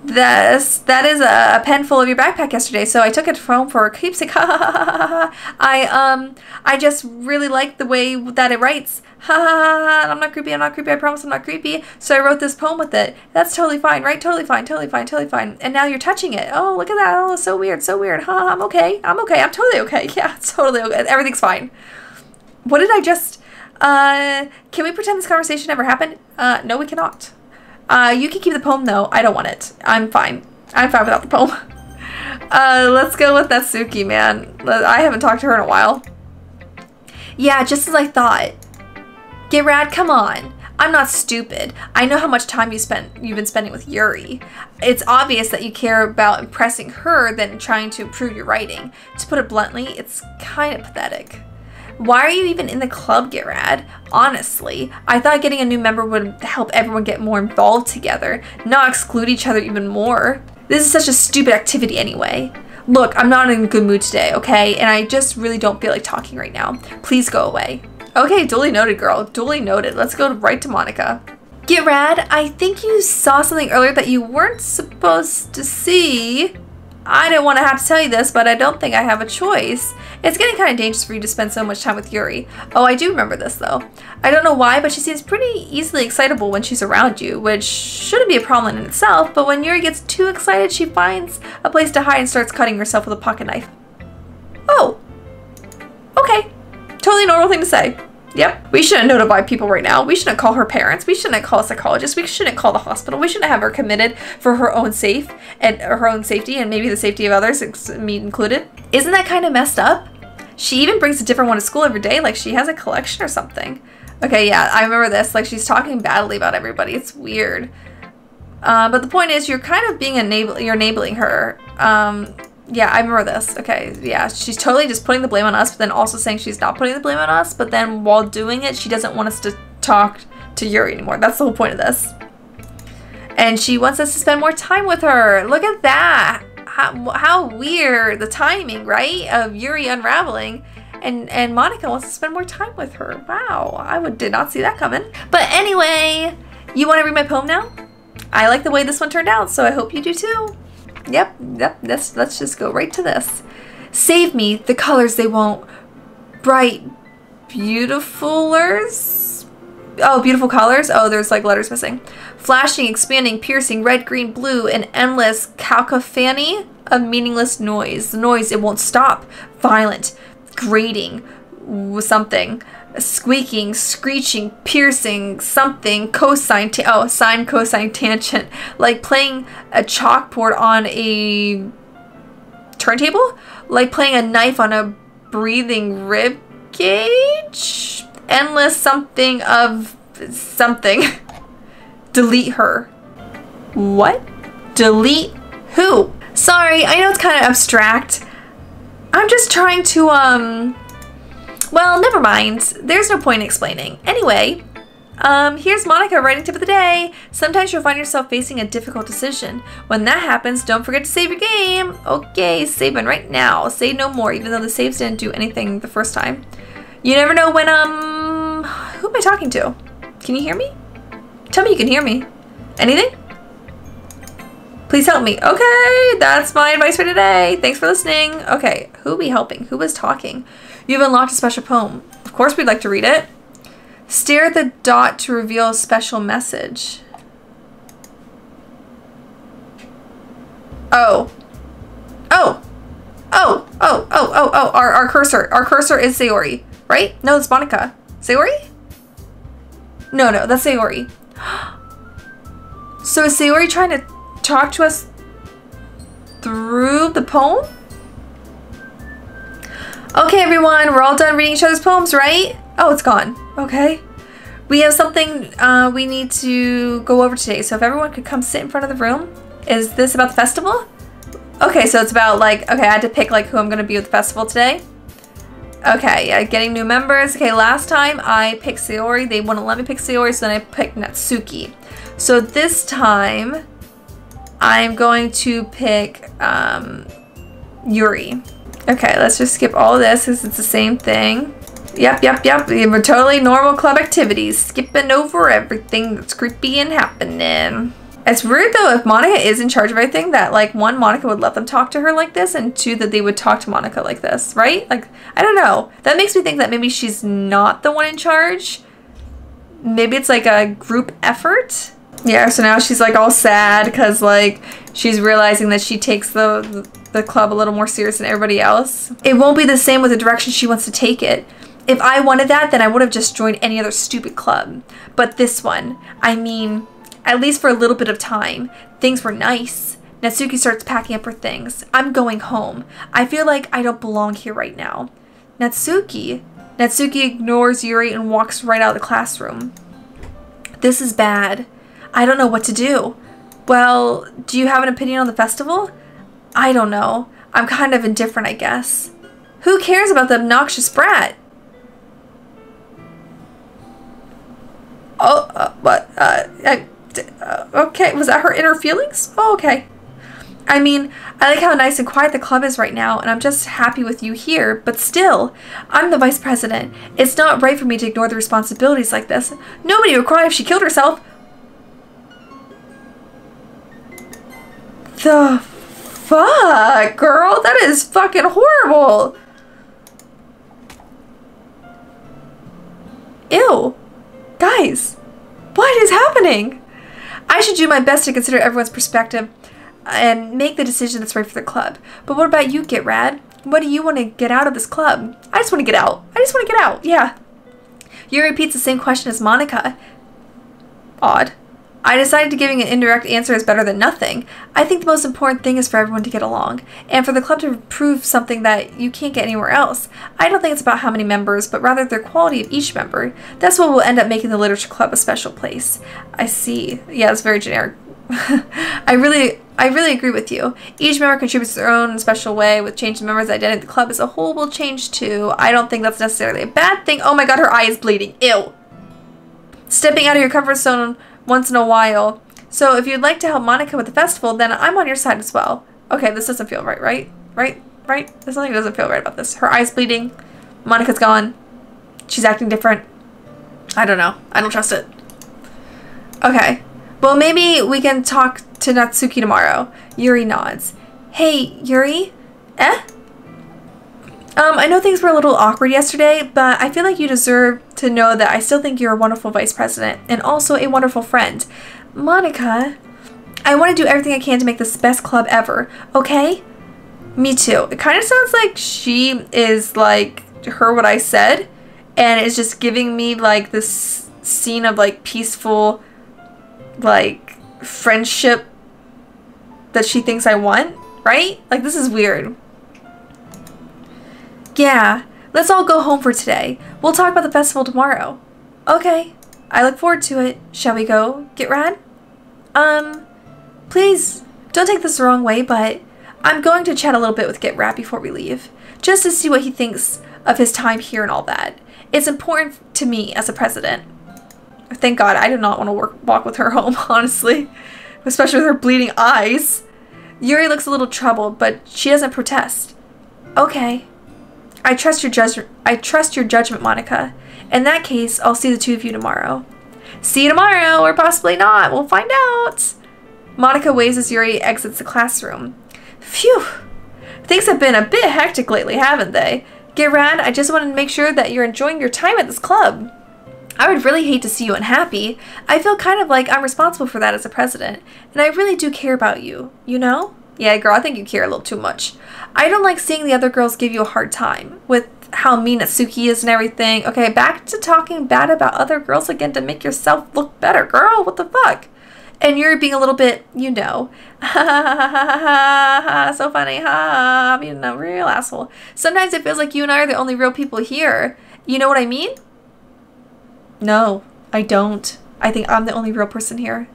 That is a pen full of your backpack yesterday, so I took it home for a keepsake. I just really like the way that it writes. I'm not creepy, I promise I'm not creepy. So I wrote this poem with it. That's totally fine, right? Totally fine. And now you're touching it. Oh, look at that. Oh, so weird. I'm okay. I'm totally okay. Yeah, it's totally okay. Everything's fine. What did I just... can we pretend this conversation never happened? No, we cannot. You can keep the poem though. I don't want it. I'm fine. I'm fine without the poem. Let's go with Natsuki, man. I haven't talked to her in a while. Yeah, just as I thought. GitRad, come on. I'm not stupid. I know how much time you've been spending with Yuri. It's obvious that you care about impressing her than trying to improve your writing. To put it bluntly, it's kind of pathetic. Why are you even in the club, GitRad? Honestly, I thought getting a new member would help everyone get more involved together, not exclude each other even more. This is such a stupid activity anyway. Look, I'm not in a good mood today, okay? And I just really don't feel like talking right now. Please go away. Okay, duly noted, girl. Duly noted. Let's go right to MONIKA. GitRad, I think you saw something earlier that you weren't supposed to see. I didn't want to have to tell you this, but I don't think I have a choice. It's getting kind of dangerous for you to spend so much time with Yuri. Oh, I do remember this though. I don't know why, but she seems pretty easily excitable when she's around you, which shouldn't be a problem in itself, but when Yuri gets too excited, she finds a place to hide and starts cutting herself with a pocket knife. Oh, okay. Totally normal thing to say. Yep, we shouldn't notify people right now. We shouldn't call her parents. We shouldn't call a psychologist. We shouldn't call the hospital. We shouldn't have her committed for her own safety and maybe the safety of others, me included. Isn't that kind of messed up? She even brings a different one to school every day, like she has a collection or something. Okay, yeah, I remember this. Like she's talking badly about everybody. It's weird. But the point is, you're kind of being you're enabling her. Yeah, I remember this. Okay, yeah, she's totally just putting the blame on us, but then also saying she's not putting the blame on us, but then while doing it, she doesn't want us to talk to Yuri anymore. That's the whole point of this. And she wants us to spend more time with her. Look at that. How weird the timing, right? Of Yuri unraveling. And MONIKA wants to spend more time with her. Wow, I did not see that coming. But anyway, you want to read my poem now? I like the way this one turned out, so I hope you do too. Yep, let's just go right to this. Save me, the colors they won't. Bright, beautifulers? Oh, beautiful colors? Oh, there's like letters missing. Flashing, expanding, piercing, red, green, blue, an endless cacophony of meaningless noise. The noise, it won't stop. Violent, grating, something. Squeaking, screeching, piercing, something, cosine, sine, cosine, tangent, like playing a chalkboard on a turntable, like playing a knife on a breathing rib cage, endless something of something. Delete her. What? Delete who? Sorry, I know it's kind of abstract. I'm just trying to, well, never mind. There's no point in explaining. Anyway, here's MONIKA writing tip of the day. Sometimes you'll find yourself facing a difficult decision. When that happens, don't forget to save your game. Okay, saving right now. Save no more, even though the saves didn't do anything the first time. You never know when, who am I talking to? Can you hear me? Tell me you can hear me. Anything? Please help me. Okay, that's my advice for today. Thanks for listening. Okay, who are we helping? Who was talking? You've unlocked a special poem. Of course we'd like to read it. Stare at the dot to reveal a special message. Oh. Oh. Oh. Oh. Oh. Oh. Oh. Our cursor. Our cursor is Sayori. Right? No, it's MONIKA. Sayori? No, that's Sayori. So is Sayori trying to talk to us through the poem? Okay, everyone, we're all done reading each other's poems, right? Oh, it's gone. Okay. We have something we need to go over today, so if everyone could come sit in front of the room. Is this about the festival? Okay, so it's about like, okay, I had to pick like who I'm gonna be with the festival today. Okay, yeah, getting new members. Okay, last time I picked Sayori. They wouldn't let me pick Sayori, so then I picked Natsuki. So this time, I'm going to pick Yuri. Okay, let's just skip all of this because it's the same thing. Yep. We're totally normal club activities. Skipping over everything that's creepy and happening. It's weird though if Monika is in charge of everything that like one, Monika would let them talk to her like this, and two, that they would talk to Monika like this, right? Like, I don't know. That makes me think that maybe she's not the one in charge. Maybe it's like a group effort. Yeah, so now she's like all sad because like she's realizing that she takes the club a little more serious than everybody else. It won't be the same with the direction she wants to take it. If I wanted that, then I would have just joined any other stupid club. But this one, I mean, at least for a little bit of time, things were nice. Natsuki starts packing up her things. I'm going home. I feel like I don't belong here right now. Natsuki ignores Yuri and walks right out of the classroom. This is bad. I don't know what to do. Well, do you have an opinion on the festival? I don't know. I'm kind of indifferent, I guess. Who cares about the obnoxious brat? Oh, okay, was that her inner feelings? Oh, okay. I mean, I like how nice and quiet the club is right now, and I'm just happy with you here, but still, I'm the vice president. It's not right for me to ignore the responsibilities like this. Nobody would cry if she killed herself. The fuck, girl? That is fucking horrible. Ew. Guys, what is happening? I should do my best to consider everyone's perspective and make the decision that's right for the club. But what about you, GitRad? What do you want to get out of this club? I just want to get out. I just want to get out. Yeah. Yuri repeats the same question as Monika. Odd. I decided to giving an indirect answer is better than nothing. I think the most important thing is for everyone to get along, and for the club to prove something that you can't get anywhere else. I don't think it's about how many members, but rather the quality of each member. That's what will end up making the literature club a special place. I see. Yeah, it's very generic. I really agree with you. Each member contributes their own special way. With changing the members' identity, the club as a whole will change too. I don't think that's necessarily a bad thing. Oh my god, her eye is bleeding. Ew. Stepping out of your comfort zone once in a while. So if you'd like to help Monika with the festival, then I'm on your side as well. Okay, this doesn't feel right, right? There's something that doesn't feel right about this. Her eye's bleeding. Monika's gone. She's acting different. I don't know. I don't trust it. Okay. Well, maybe we can talk to Natsuki tomorrow. Yuri nods. Hey, Yuri? I know things were a little awkward yesterday, but I feel like you deserve to know that I still think you're a wonderful vice president and also a wonderful friend. Monika, I want to do everything I can to make this the best club ever, okay? Me too. It kind of sounds like she is like, heard what I said and is just giving me like this scene of like peaceful, like friendship that she thinks I want, right? Like this is weird. Yeah, let's all go home for today. We'll talk about the festival tomorrow. Okay, I look forward to it. Shall we go, GitRad? Please, don't take this the wrong way, but I'm going to chat a little bit with GitRad before we leave, just to see what he thinks of his time here and all that. It's important to me as a president. Thank God I did not want to walk with her home, honestly, especially with her bleeding eyes. Yuri looks a little troubled, but she doesn't protest. Okay. I trust your judgment, Monika. In that case, I'll see the two of you tomorrow. See you tomorrow, or possibly not. We'll find out. Monika waves as Yuri exits the classroom. Phew. Things have been a bit hectic lately, haven't they? GitRad, I just wanted to make sure that you're enjoying your time at this club. I would really hate to see you unhappy. I feel kind of like I'm responsible for that as a president, and I really do care about you, you know? Yeah, girl, I think you care a little too much. I don't like seeing the other girls give you a hard time with how mean Natsuki is and everything. Okay, back to talking bad about other girls again to make yourself look better, girl. What the fuck? And you're being a little bit, you know, so funny, I'm being a real asshole. Sometimes it feels like you and I are the only real people here. You know what I mean? No, I don't. I think I'm the only real person here.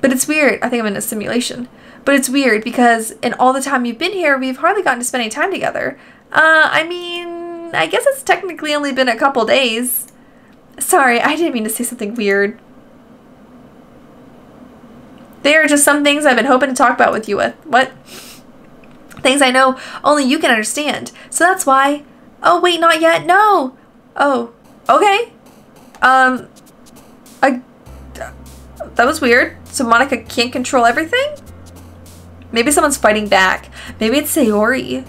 But it's weird. I think I'm in a simulation. But it's weird because in all the time you've been here, we've hardly gotten to spend any time together. I mean, I guess it's technically only been a couple days. Sorry, I didn't mean to say something weird. There are just some things I've been hoping to talk about with you with. What? Things I know only you can understand. So that's why. Oh, wait, not yet. No. Oh, okay. That was weird. So Monika can't control everything? Maybe someone's fighting back. Maybe it's Sayori.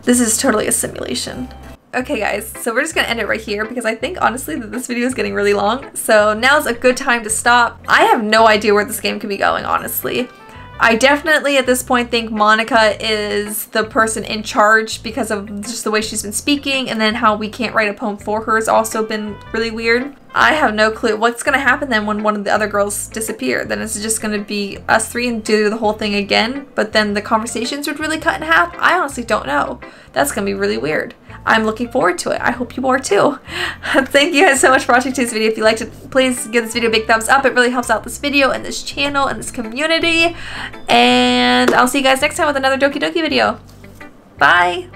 This is totally a simulation. Okay guys, so we're just gonna end it right here because I think honestly that this video is getting really long. So now's a good time to stop. I have no idea where this game could be going, honestly. I definitely at this point think Monika is the person in charge because of just the way she's been speaking, and then how we can't write a poem for her has also been really weird. I have no clue what's gonna happen then when one of the other girls disappear. Then it's just gonna be us three and do the whole thing again, but then the conversations would really cut in half. I honestly don't know. That's gonna be really weird. I'm looking forward to it. I hope you are too. Thank you guys so much for watching today's video. If you liked it, please give this video a big thumbs up. It really helps out this video and this channel and this community. And I'll see you guys next time with another Doki Doki video. Bye!